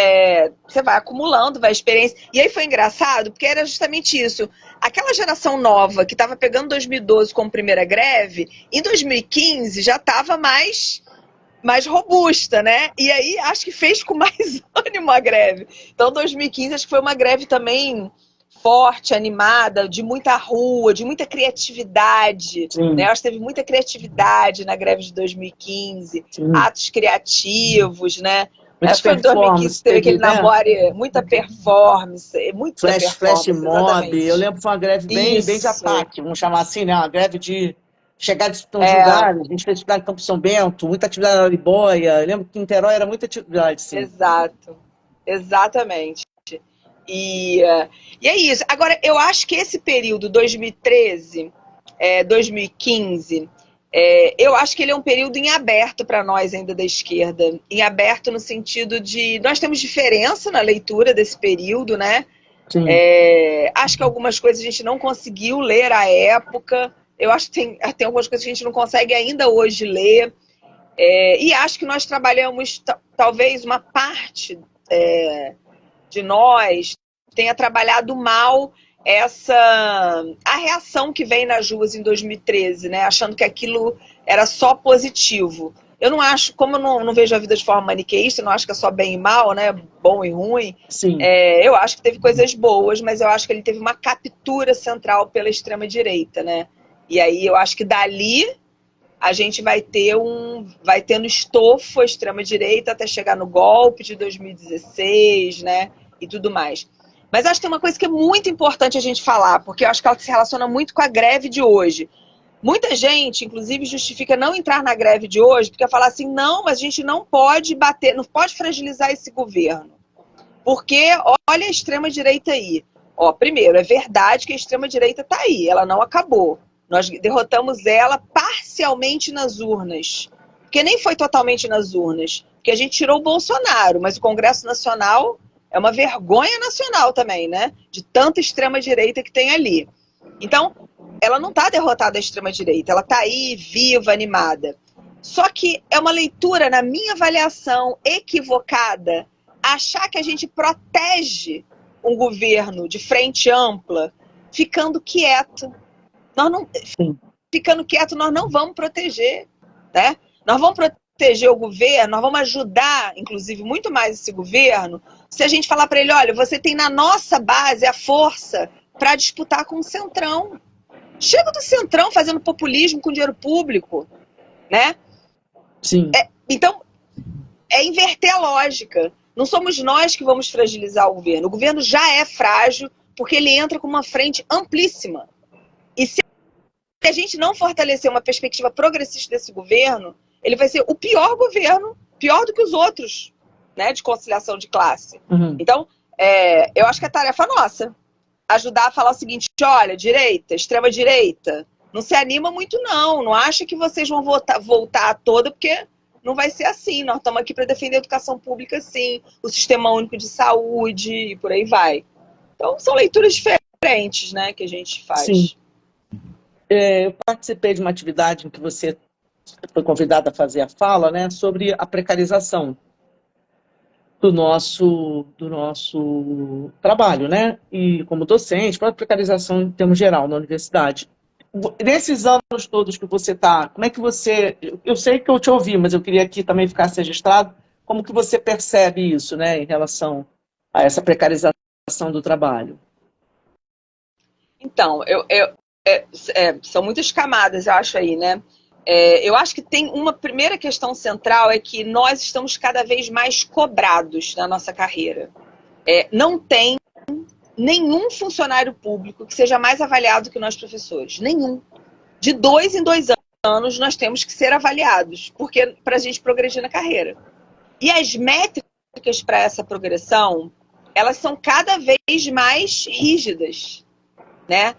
Você vai acumulando, vai experiência. E aí foi engraçado, porque era justamente isso. Aquela geração nova que estava pegando 2012 como primeira greve, em 2015 já estava mais mais robusta, né? E aí acho que fez com mais ânimo a greve. Então 2015 acho que foi uma greve também forte, animada, de muita rua, de muita criatividade, né? Sim, Acho que teve muita criatividade na greve de 2015, sim. atos criativos, né? Muita Acho que foi em 2015 performance, que teve teve, aquele né? namoro, muita Flash performance, mob. Eu exatamente. lembro que foi uma greve bem de Isso, ataque, vamos chamar assim, né? Uma greve de chegar de uns é, lugares. A gente fez atividade em Campo São Bento, muita atividade na Araribóia. Eu lembro que em Niterói era muita atividade, sim. exato, exatamente. E, e é isso. Agora, eu acho que esse período 2013, 2015, eu acho que ele é um período em aberto para nós ainda da esquerda. Em aberto no sentido de nós temos diferença na leitura desse período, né? Sim, Acho que algumas coisas a gente não conseguiu ler à época. Eu acho que tem algumas coisas que a gente não consegue ainda hoje ler. E acho que nós trabalhamos, talvez, uma parte de nós tenha trabalhado mal a reação que vem nas ruas em 2013, né? Achando que aquilo era só positivo. Eu não acho, como eu não vejo a vida de forma maniqueísta, eu não acho que é só bem e mal, né? Bom e ruim. sim. Eu acho que teve coisas boas, mas eu acho que ele teve uma captura central pela extrema direita, né? E aí eu acho que dali a gente vai tendo estofo a extrema direita até chegar no golpe de 2016, né? E tudo mais. Mas acho que tem uma coisa que é muito importante a gente falar, porque eu acho que ela se relaciona muito com a greve de hoje. Muita gente, inclusive, justifica não entrar na greve de hoje, porque fala assim, não, mas a gente não pode bater, não pode fragilizar esse governo. Porque olha a extrema-direita aí. Ó, primeiro, é verdade que a extrema-direita está aí, ela não acabou. Nós derrotamos ela parcialmente nas urnas. Porque nem foi totalmente nas urnas. Porque a gente tirou o Bolsonaro, mas o Congresso Nacional é uma vergonha nacional também, né? De tanta extrema-direita que tem ali. Então, ela não está derrotada a extrema-direita, ela está aí, viva, animada. Só que é uma leitura, na minha avaliação, equivocada, achar que a gente protege um governo de frente ampla ficando quieto. Nós não, Sim. ficando quieto, nós não vamos proteger, né? Nós vamos proteger o governo, nós vamos ajudar, inclusive, muito mais esse governo, se a gente falar para ele, olha, você tem na nossa base a força para disputar com o Centrão. Chega do Centrão fazendo populismo com dinheiro público, né? Sim. Então, é inverter a lógica. Não somos nós que vamos fragilizar o governo. O governo já é frágil porque ele entra com uma frente amplíssima. E se a gente não fortalecer uma perspectiva progressista desse governo, ele vai ser o pior governo, pior do que os outros, né, de conciliação de classe. Uhum. Então, eu acho que é tarefa nossa ajudar a falar o seguinte, olha, direita, extrema direita, não se anima muito não acha que vocês vão voltar a toda, porque não vai ser assim, nós estamos aqui para defender a educação pública sim, o sistema único de saúde e por aí vai. Então são leituras diferentes, né, que a gente Sim. faz. Eu participei de uma atividade em que você foi convidada a fazer a fala, né, sobre a precarização do nosso trabalho, né? E como docente, para a precarização em termos geral na universidade. Nesses anos todos que você está, como é que você... Eu sei que eu te ouvi, mas eu queria aqui também ficar registrado, como que você percebe isso, né, em relação a essa precarização do trabalho? Então, são muitas camadas, eu acho aí, né? Eu acho que tem uma primeira questão central é que nós estamos cada vez mais cobrados na nossa carreira. Não tem nenhum funcionário público que seja mais avaliado que nós professores. Nenhum. De 2 em 2 anos nós temos que ser avaliados, porque para a gente progredir na carreira. E as métricas para essa progressão, elas são cada vez mais rígidas, né?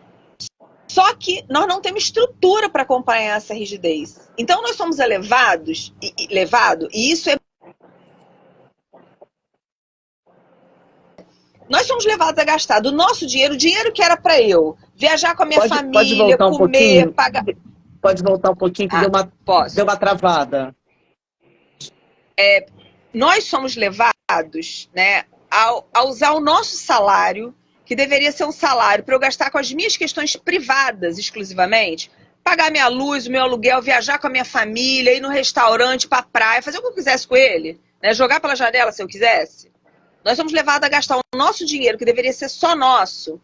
Só que nós não temos estrutura para acompanhar essa rigidez. Então nós somos e isso é. Nós somos levados a gastar do nosso dinheiro, o dinheiro que era para eu viajar com a minha Pode família, voltar um comer, pouquinho? pagar. Pode voltar um pouquinho, que Ah, deu posso. uma travada. Nós somos levados, né, a usar o nosso salário, que deveria ser um salário para eu gastar com as minhas questões privadas exclusivamente, pagar minha luz, o meu aluguel, viajar com a minha família, ir no restaurante, pra praia, fazer o que eu quisesse com ele, né? Jogar pela janela se eu quisesse. Nós somos levados a gastar o nosso dinheiro, que deveria ser só nosso,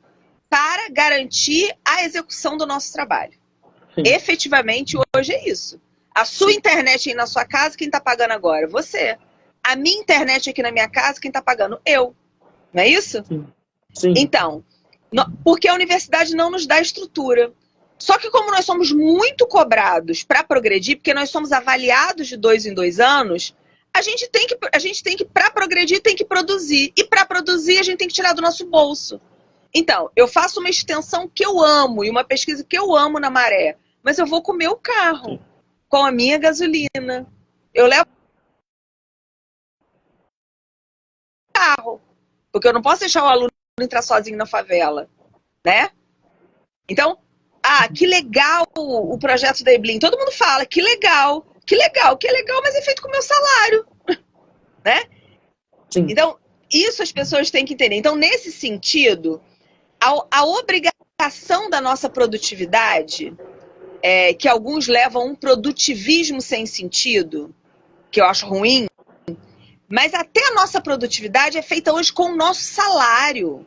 para garantir a execução do nosso trabalho. Sim. Efetivamente, hoje é isso. A sua internet aí na sua casa, quem está pagando agora? Você. A minha internet aqui na minha casa, quem está pagando? Eu. Não é isso? Sim. Sim. Então, porque a universidade não nos dá estrutura. Só que como nós somos muito cobrados para progredir, porque nós somos avaliados de 2 em 2 anos, a gente tem que para progredir, tem que produzir. E para produzir, a gente tem que tirar do nosso bolso. Então, eu faço uma extensão que eu amo e uma pesquisa que eu amo na Maré, mas eu vou com o meu carro, com a minha gasolina. Eu levo o carro, porque eu não posso deixar o aluno entrar sozinho na favela, né? Então, que legal o projeto da Eblin. Todo mundo fala, que legal, mas é feito com o meu salário, né? Sim. Então, isso as pessoas têm que entender. Então, nesse sentido, a obrigação da nossa produtividade, que alguns levam a um produtivismo sem sentido, que eu acho ruim, mas até a nossa produtividade é feita hoje com o nosso salário.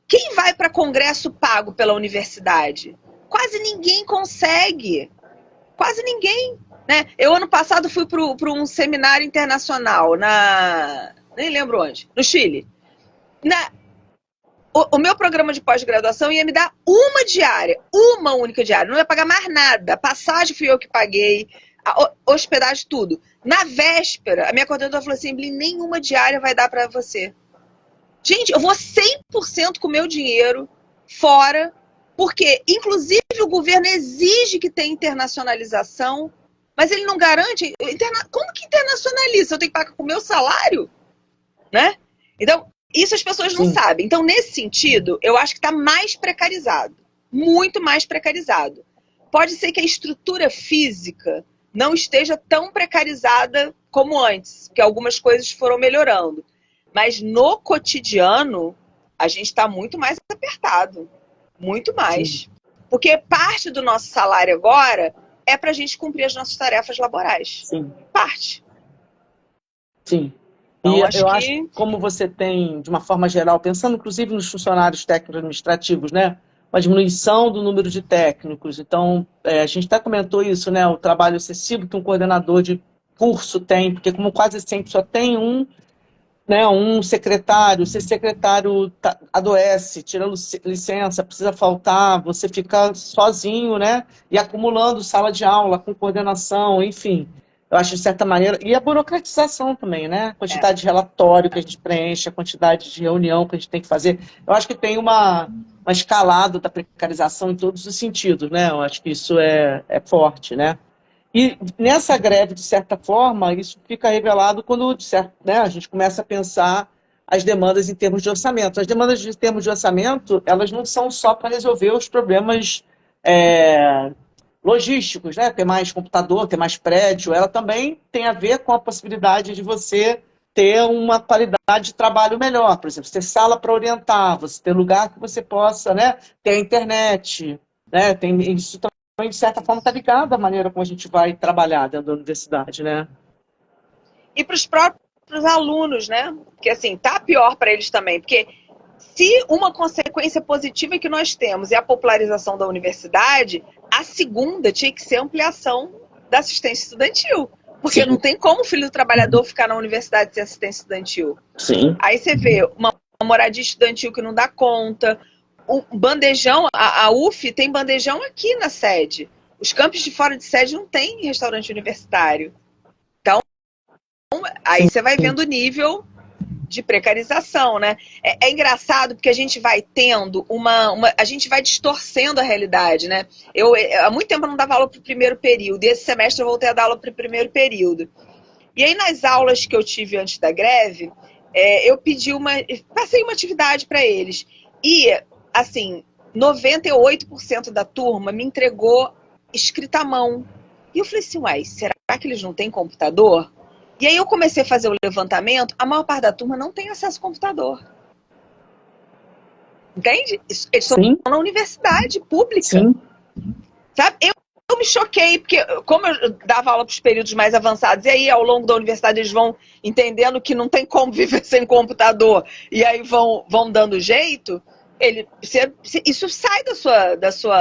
Quem vai para congresso pago pela universidade? Quase ninguém consegue. Quase ninguém. Né? Eu, ano passado, fui para um seminário internacional, nem lembro onde, no Chile. O meu programa de pós-graduação ia me dar uma única diária, não ia pagar mais nada. A passagem fui eu que paguei, a hospedagem, tudo. Na véspera, a minha coordenadora falou assim, Blin, nenhuma diária vai dar para você. Gente, eu vou 100% com o meu dinheiro fora, porque, inclusive, o governo exige que tenha internacionalização, mas ele não garante. Como que internacionaliza? Eu tenho que pagar com o meu salário? Né? Então, isso as pessoas não sabem. Então, nesse sentido, eu acho que está mais precarizado. Muito mais precarizado. Pode ser que a estrutura física não esteja tão precarizada como antes, porque algumas coisas foram melhorando. Mas no cotidiano, a gente está muito mais apertado. Muito mais. Sim. Porque parte do nosso salário agora é para a gente cumprir as nossas tarefas laborais. Sim. Parte. Sim. Então, E eu acho que, como você tem, de uma forma geral, pensando inclusive nos funcionários técnicos administrativos, né? Uma diminuição do número de técnicos. Então, a gente até comentou isso, né? O trabalho excessivo que um coordenador de curso tem, porque como quase sempre só tem um secretário, se esse secretário adoece, tirando licença, precisa faltar, você fica sozinho, né? E acumulando sala de aula com coordenação, enfim. Eu acho, de certa maneira, e a burocratização também, né? A quantidade de relatório que a gente preenche, a quantidade de reunião que a gente tem que fazer. Eu acho que tem uma escalada da precarização em todos os sentidos, né? Eu acho que isso é forte, né? E nessa greve, de certa forma, isso fica revelado quando né, a gente começa a pensar as demandas em termos de orçamento. As demandas em termos de orçamento, elas não são só para resolver os problemas logísticos, né? Ter mais computador, ter mais prédio, ela também tem a ver com a possibilidade de você ter uma qualidade de trabalho melhor. Por exemplo, ter sala para orientar, você ter lugar que você possa, né, ter a internet, né? Isso também, de certa forma, está ligado à maneira como a gente vai trabalhar dentro da universidade, né? E para os próprios alunos, né? Porque, assim, tá pior para eles também. Porque se uma consequência positiva que nós temos é a popularização da universidade, a segunda tinha que ser a ampliação da assistência estudantil. Porque não tem como o filho do trabalhador ficar na universidade sem assistência estudantil. Sim. Aí você vê uma moradia estudantil que não dá conta, um bandejão, a UF tem bandejão aqui na sede. Os campos de fora de sede não tem restaurante universitário. Então, aí você vai vendo o nível de precarização, né? É engraçado porque a gente vai tendo a gente vai distorcendo a realidade, né? Há muito tempo eu não dava aula para o primeiro período, e esse semestre eu voltei a dar aula para o primeiro período. E aí, nas aulas que eu tive antes da greve, eu passei uma atividade para eles. E, assim, 98% da turma me entregou escrita à mão. E eu falei assim, uai, será que eles não têm computador? E aí eu comecei a fazer o levantamento, a maior parte da turma não tem acesso ao computador. Entende? Eles estão na universidade pública. Sim. Sabe? eu me choquei, porque como eu dava aula para os períodos mais avançados, e aí ao longo da universidade eles vão entendendo que não tem como viver sem computador, e aí vão dando jeito, isso sai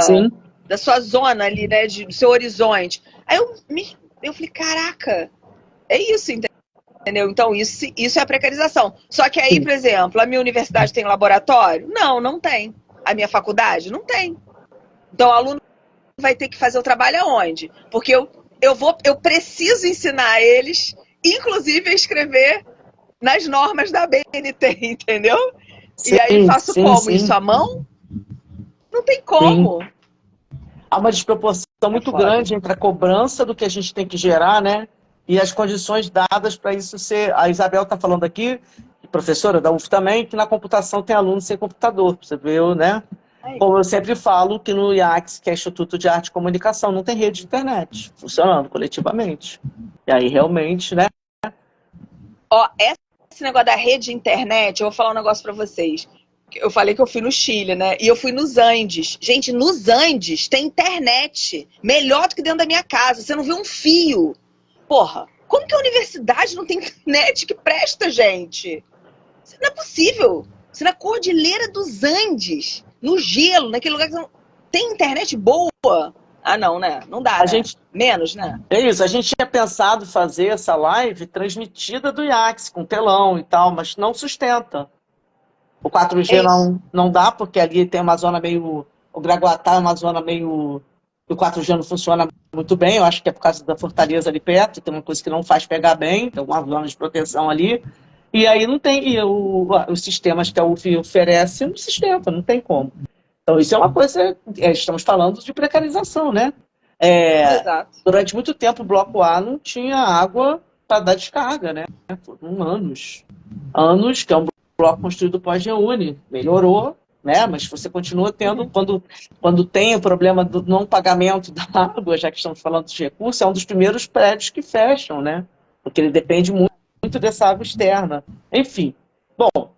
Sim, da sua zona ali, né, do seu horizonte. Aí eu falei, caraca, é isso, entendeu? Então isso é a precarização. Só que aí, sim. por exemplo, a minha universidade tem laboratório? Não tem. A minha faculdade? Não tem. Então o aluno vai ter que fazer o trabalho aonde? Porque eu preciso ensinar eles, inclusive, a escrever nas normas da BNT, entendeu? E aí Sim, faço sim, como? Isso sim, à mão? Não tem sim. como. Há uma desproporção É muito foda. grande entre a cobrança do que a gente tem que gerar, né? E as condições dadas para isso ser. A Isabel está falando aqui, professora da UF também, que na computação tem aluno sem computador. Você viu, né? Como eu sempre falo, que no IACS, que é Instituto de Arte e Comunicação, não tem rede de internet funcionando coletivamente. E aí, realmente, né? Ó, esse negócio da rede de internet, eu vou falar um negócio pra vocês. Eu falei que eu fui no Chile, né? E eu fui nos Andes. Gente, nos Andes tem internet. Melhor do que dentro da minha casa. Você não vê um fio. Porra, como que a universidade não tem internet que presta, gente? Isso não é possível. Isso na Cordilheira dos Andes, no gelo, naquele lugar que não... tem internet boa. Ah, não, né? Não dá, A né? gente, Menos, né? é isso, a gente tinha pensado fazer essa live transmitida do IACS, com telão e tal, mas não sustenta. O 4G É isso. não dá, porque ali tem uma zona meio. O Graguatá é uma zona meio. O 4G não funciona muito bem, eu acho que é por causa da fortaleza ali perto, tem uma coisa que não faz pegar bem, tem alguma zona de proteção ali. E aí não tem. E os sistemas que a UF oferece não sustenta, não tem como. Então, isso é uma coisa. Estamos falando de precarização, né? É, Exato. durante muito tempo, o Bloco A não tinha água para dar descarga, né? Foram anos. Anos, que é um bloco construído pós-reúne. Melhorou, né? Mas você continua tendo, quando tem o problema do não pagamento da água, já que estamos falando de recursos, é um dos primeiros prédios que fecham, né? Porque ele depende muito dessa água externa. Enfim, bom,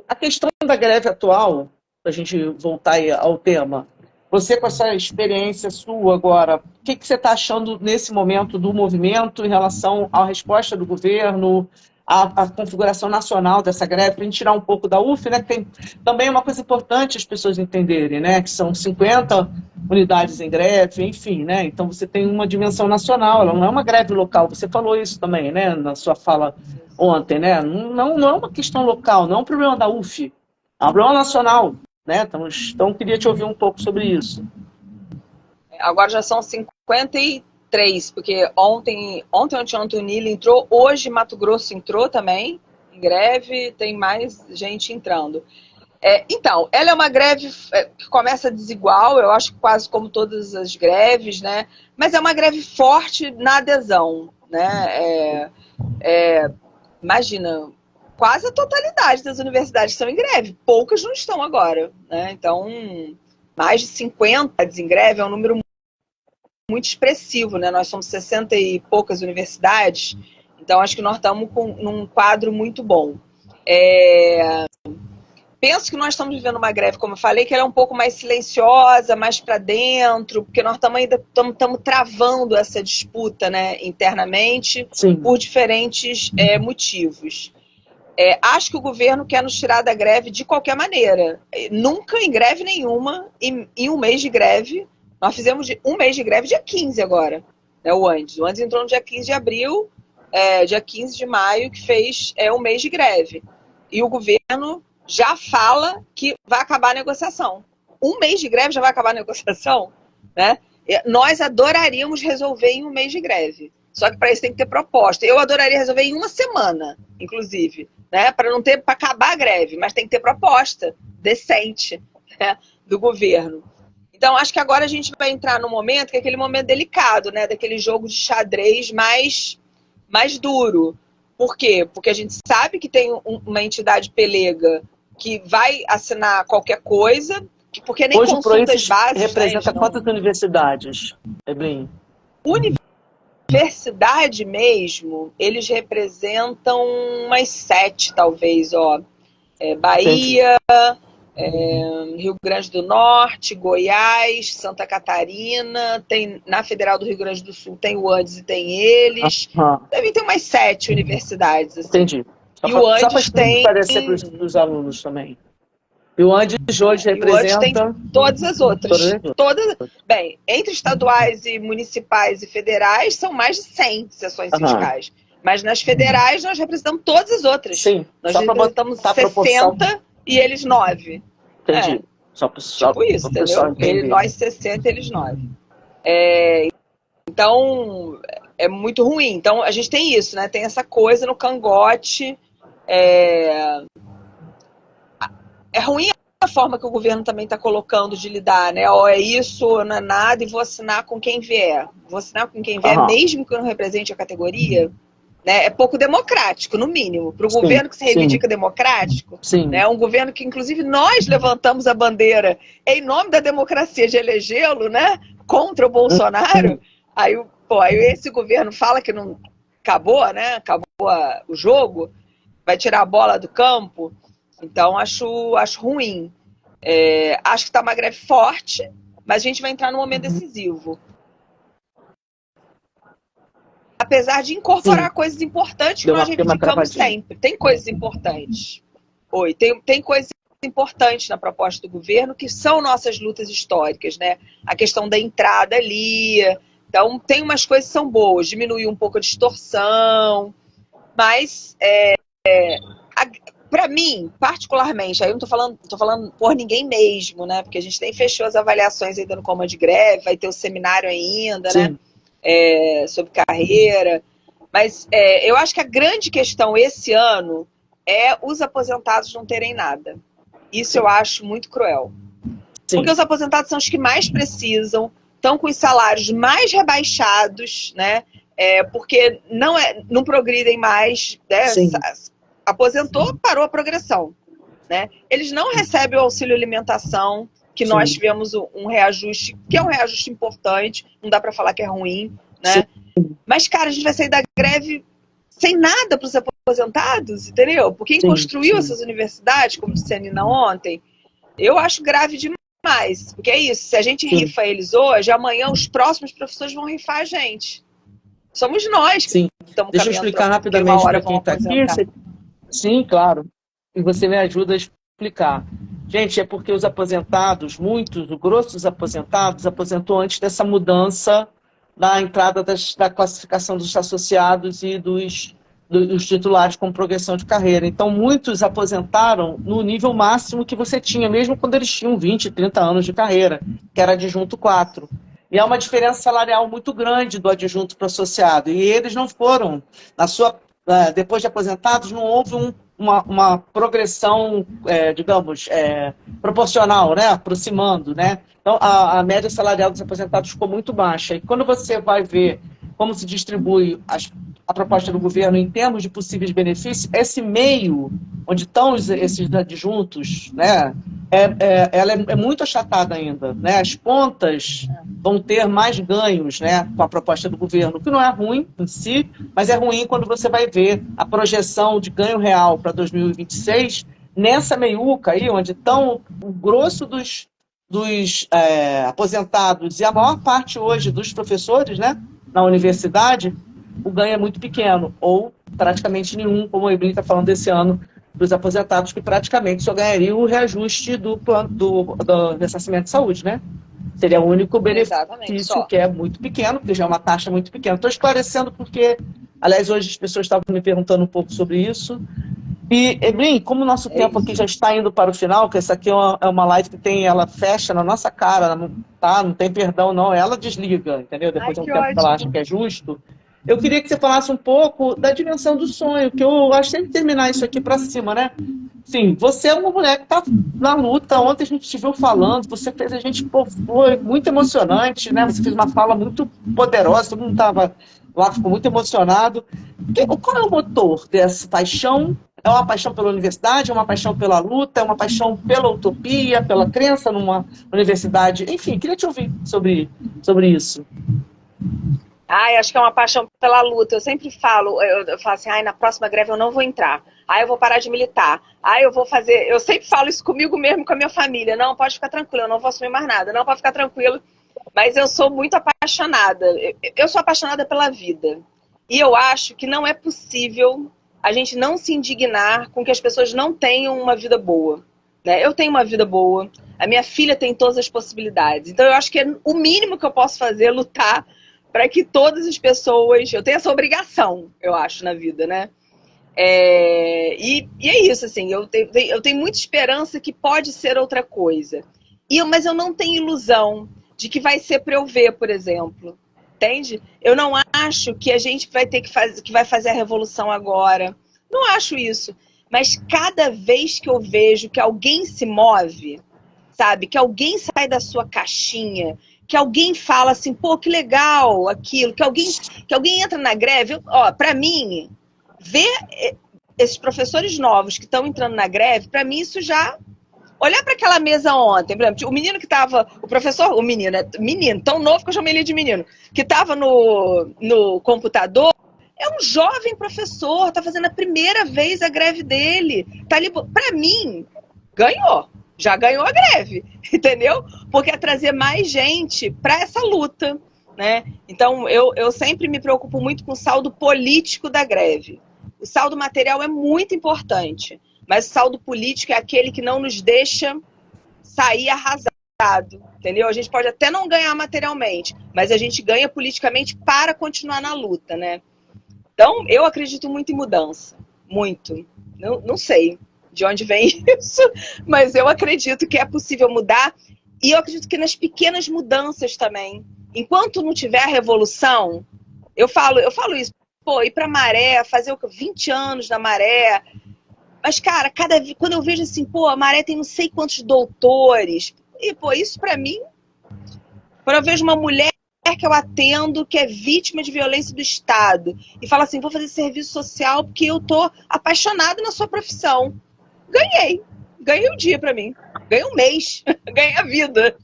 a questão da greve atual, para a gente voltar aí ao tema, você com essa experiência sua agora, o que você está achando nesse momento do movimento em relação à resposta do governo, à configuração nacional dessa greve, para a gente tirar um pouco da UF, né? Que tem também uma coisa importante as pessoas entenderem, né? Que são 50 unidades em greve, enfim, né? Então você tem uma dimensão nacional, ela não é uma greve local. Você falou isso também, né? Na sua fala ontem, né? Não é uma questão local, não é um problema da UF, é um problema nacional, né? Então queria te ouvir um pouco sobre isso. Agora já são 53, porque ontem o Nilo entrou, hoje Mato Grosso entrou também, em greve, tem mais gente entrando. Então, ela é uma greve que começa desigual, eu acho que quase como todas as greves, né? Mas é uma greve forte na adesão, né? Imagina, quase a totalidade das universidades estão em greve, poucas não estão agora, né? Então, mais de 50 em greve é um número muito expressivo, né? Nós somos 60 e poucas universidades, então acho que nós estamos num quadro muito bom. Penso que nós estamos vivendo uma greve, como eu falei, que ela é um pouco mais silenciosa, mais para dentro, porque nós estamos travando essa disputa, né, internamente, Sim. por diferentes motivos. Acho que o governo quer nos tirar da greve de qualquer maneira. Nunca em greve nenhuma, em um mês de greve, nós fizemos um mês de greve dia 15 agora, né, o Andes. O Andes entrou no dia 15 de abril, dia 15 de maio, que fez um mês de greve. E o governo já fala que vai acabar a negociação. Um mês de greve já vai acabar a negociação? Né? Nós adoraríamos resolver em um mês de greve. Só que para isso tem que ter proposta. Eu adoraria resolver em uma semana, inclusive, né? Para não ter, para acabar a greve, mas tem que ter proposta decente, né, do governo. Então, acho que agora a gente vai entrar num momento que é aquele momento delicado, né? Daquele jogo de xadrez mais duro. Por quê? Porque a gente sabe que tem uma entidade pelega que vai assinar qualquer coisa, porque nem Hoje o consultas PROECIS básicas, né, representa quantas universidades, Evelyn? Universidade mesmo, eles representam umas 7, talvez, ó. Entendi. Bahia, Rio Grande do Norte, Goiás, Santa Catarina, tem na Federal do Rio Grande do Sul tem o Andes e tem eles. Deve ter umas 7 universidades. Assim. Entendi. E o Andes tem... Parecer para os alunos também. E o Andes hoje representa... tem todas as outras. Bem, entre estaduais e municipais e federais são mais de 100 seções sindicais. Mas nas federais nós representamos todas as outras. Sim. Nós representamos 60 e eles 9. Entendi. Tipo isso, entendeu? Nós 60 eles 9. Então, é muito ruim. Então, a gente tem isso, né? Tem essa coisa no cangote. É ruim a forma que o governo também está colocando de lidar, né? Ou é isso, ou não é nada, e vou assinar com quem vier. Vou assinar com quem vier, mesmo que eu não represente a categoria. Né? É pouco democrático, no mínimo. Para o governo que se reivindica democrático, né? Um governo que, inclusive, nós levantamos a bandeira em nome da democracia de elegê-lo, né? Contra o Bolsonaro. Aí esse governo fala que não acabou, né? Acabou o jogo, vai tirar a bola do campo. Então, acho ruim. Acho que está uma greve forte, mas a gente vai entrar num momento decisivo. Apesar de incorporar coisas importantes que nós reivindicamos sempre. Tem coisas importantes. Tem coisas importantes na proposta do governo que são nossas lutas históricas, né? A questão da entrada ali. Então, tem umas coisas que são boas. Diminuir um pouco a distorção. Mas, para mim, particularmente, aí eu não tô falando por ninguém mesmo, né? Porque a gente nem fechou as avaliações ainda no Coma de Greve, vai ter o seminário ainda, né? Sobre carreira, mas eu acho que a grande questão esse ano é os aposentados não terem nada. Isso eu acho muito cruel. Porque os aposentados são os que mais precisam, estão com os salários mais rebaixados, né? Porque não progridem mais, né? Aposentou, parou a progressão, né? Eles não recebem o auxílio alimentação, que nós tivemos um reajuste, que é um reajuste importante, não dá para falar que é ruim, né? Mas, cara, a gente vai sair da greve sem nada para os aposentados, entendeu? Por quem construiu essas universidades, como disse a Nina ontem, eu acho grave demais. Porque é isso, se a gente rifa eles hoje, amanhã os próximos professores vão rifar a gente. Somos nós que estamos Deixa eu explicar rapidamente para quem está aqui. Sim, claro. E você me ajuda a explicar. Gente, é porque os aposentados, o grosso dos aposentados, aposentou antes dessa mudança da entrada da classificação dos associados e dos titulares com progressão de carreira. Então, muitos aposentaram no nível máximo que você tinha, mesmo quando eles tinham 20, 30 anos de carreira, que era adjunto 4. E há uma diferença salarial muito grande do adjunto para o associado. E eles não foram, depois de aposentados, não houve uma progressão, digamos, proporcional, né? Aproximando, né? Então, a média salarial dos aposentados ficou muito baixa. E quando você vai ver como se distribui a proposta do governo em termos de possíveis benefícios, esse meio, onde estão esses adjuntos, né? Ela é muito achatada ainda, né? As pontas vão ter mais ganhos, né, com a proposta do governo, o que não é ruim em si, mas é ruim quando você vai ver a projeção de ganho real para 2026 nessa meiuca aí, onde estão o grosso dos aposentados e a maior parte hoje dos professores, né, na universidade, o ganho é muito pequeno, ou praticamente nenhum, como a Evelyn está falando desse ano, dos aposentados, que praticamente só ganhariam o reajuste do ressarcimento de saúde, né? Seria o único benefício, que é muito pequeno, porque já é uma taxa muito pequena. Estou esclarecendo porque, aliás, hoje as pessoas estavam me perguntando um pouco sobre isso. E, Evelyn, como o nosso tempo aqui já está indo para o final, que essa aqui é uma live que ela fecha na nossa cara, não tem perdão não, ela desliga, entendeu? Depois de um tempo que ela acha que é justo. Eu queria que você falasse um pouco da dimensão do sonho, que eu acho que tem que terminar isso aqui para cima, né? Sim, você é uma mulher que está na luta. Ontem a gente te viu falando, você fez a gente, foi muito emocionante, né? Você fez uma fala muito poderosa, todo mundo estava lá, ficou muito emocionado. Qual é o motor dessa paixão? É uma paixão pela universidade, é uma paixão pela luta, é uma paixão pela utopia, pela crença numa universidade? Enfim, queria te ouvir sobre isso. Acho que é uma paixão pela luta. Eu sempre falo, eu falo assim, ai, na próxima greve eu não vou entrar. Ai, eu vou parar de militar. Ai, eu vou fazer... Eu sempre falo isso comigo mesmo, com a minha família. Não, pode ficar tranquilo, eu não vou assumir mais nada. Não, pode ficar tranquilo. Mas eu sou muito apaixonada. Eu sou apaixonada pela vida. E eu acho que não é possível a gente não se indignar com que as pessoas não tenham uma vida boa. Né? Eu tenho uma vida boa, a minha filha tem todas as possibilidades. Então eu acho que é o mínimo que eu posso fazer é lutar para que todas as pessoas... Eu tenho essa obrigação, eu acho, na vida, né? E é isso, assim, eu tenho muita esperança que pode ser outra coisa. Mas eu não tenho ilusão de que vai ser para eu ver, por exemplo. Entende? Eu não acho que a gente vai ter que vai fazer a revolução agora. Não acho isso. Mas cada vez que eu vejo que alguém se move, sabe? Que alguém sai da sua caixinha, que alguém fala assim, pô, que legal aquilo, que alguém entra na greve. Para mim, ver esses professores novos que estão entrando na greve, para mim isso já... Olhar para aquela mesa ontem, por exemplo, o menino que estava, o menino, tão novo que eu chamei ele de menino, que estava no computador, é um jovem professor, está fazendo a primeira vez a greve dele. Tá ali, para mim, ganhou. Já ganhou a greve, entendeu? Porque é trazer mais gente para essa luta, né? Então, eu sempre me preocupo muito com o saldo político da greve. O saldo material é muito importante, mas o saldo político é aquele que não nos deixa sair arrasado, entendeu? A gente pode até não ganhar materialmente, mas a gente ganha politicamente para continuar na luta, né? Então, eu acredito muito em mudança, muito. Não sei de onde vem isso, mas eu acredito que é possível mudar e eu acredito que nas pequenas mudanças também. Enquanto não tiver a revolução, eu falo isso, pô, ir pra Maré, fazer 20 anos na Maré, mas, cara, quando eu vejo assim, pô, a Maré tem não sei quantos doutores, e, pô, isso pra mim, quando eu vejo uma mulher que eu atendo, que é vítima de violência do Estado, e fala assim, vou fazer serviço social porque eu tô apaixonada na sua profissão. Ganhei um dia pra mim, ganhei um mês, ganhei a vida,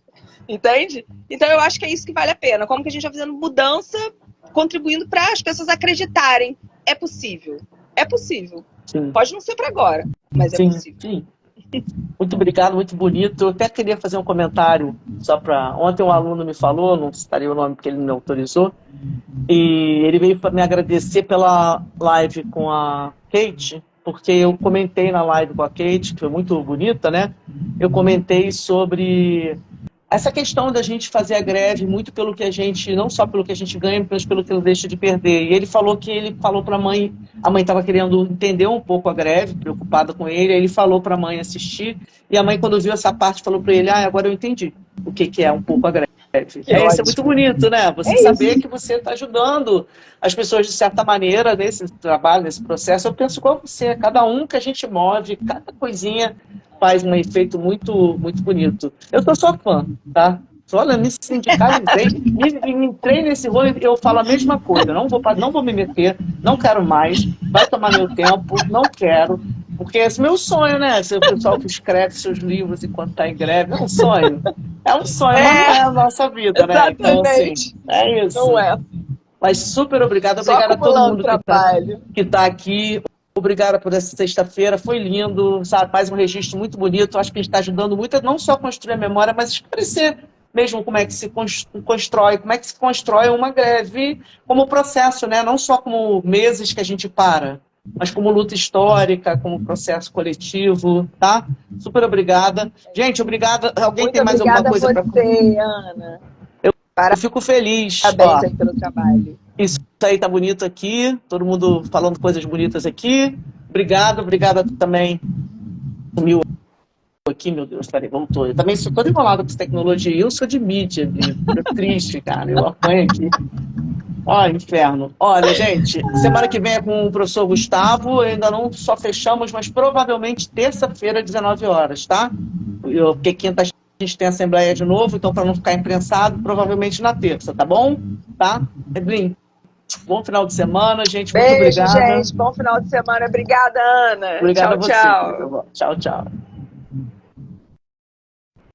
entende? Então eu acho que é isso que vale a pena, como que a gente vai fazendo mudança, contribuindo para as pessoas acreditarem, é possível, Sim. Pode não ser para agora, mas é possível. Sim. Muito obrigado, muito bonito. Eu até queria fazer um comentário, só para... Ontem um aluno me falou, não citaria o nome porque ele não me autorizou, e ele veio me agradecer pela live com a Kate, porque eu comentei na live com a Kate, que foi muito bonita, né? Eu comentei sobre essa questão da gente fazer a greve muito pelo que a gente, não só pelo que a gente ganha, mas pelo que ele deixa de perder. E ele falou para a mãe estava querendo entender um pouco a greve, preocupada com ele, aí ele falou para a mãe assistir, e a mãe, quando viu essa parte, falou para ele, agora eu entendi o que é um pouco a greve. Isso é muito bonito, né? Você saber que você está ajudando as pessoas de certa maneira nesse trabalho, nesse processo. Eu penso igual você, cada um que a gente move, cada coisinha faz um efeito muito, muito bonito. Eu tô só fã, tá? Olha, me sindicar, entrei nesse rolo e eu falo a mesma coisa. Não vou me meter, não quero mais, vai tomar meu tempo, não quero. Porque esse é meu sonho, né? Se o pessoal que escreve seus livros enquanto está em greve, é um sonho. É um sonho, mas não é a nossa vida, né? Exatamente. Então, assim, é isso. Não é. Mas super obrigado. Obrigada a todo mundo que tá aqui. Obrigada por essa sexta-feira, foi lindo, sabe? Mais um registro muito bonito. Acho que a gente está ajudando muito a não só construir a memória, mas esclarecer mesmo como é que se constrói uma greve como processo, né? Não só como meses que a gente para, mas como luta histórica, como processo coletivo, tá? Super obrigada. Gente, obrigada. Alguém muito tem mais alguma coisa para você, Ana. Eu fico feliz. Parabéns aí pelo trabalho. Isso aí tá bonito aqui, todo mundo falando coisas bonitas aqui. Obrigada também. Sumiu aqui, meu Deus, peraí, voltou. Eu também sou todo enrolado com essa tecnologia. Eu sou de mídia, triste, cara. Eu apanho aqui. Ó, inferno. Olha, gente, semana que vem é com o professor Gustavo. Ainda não só fechamos, mas provavelmente terça-feira, 19 horas, tá? Porque quinta a gente tem assembleia de novo, então para não ficar imprensado, provavelmente na terça, tá bom? Tá? Evelyn, bom final de semana, gente. Muito obrigada. Beijo, gente. Bom final de semana. Obrigada, Ana. Obrigada tchau, a você. tchau. Tchau, tchau.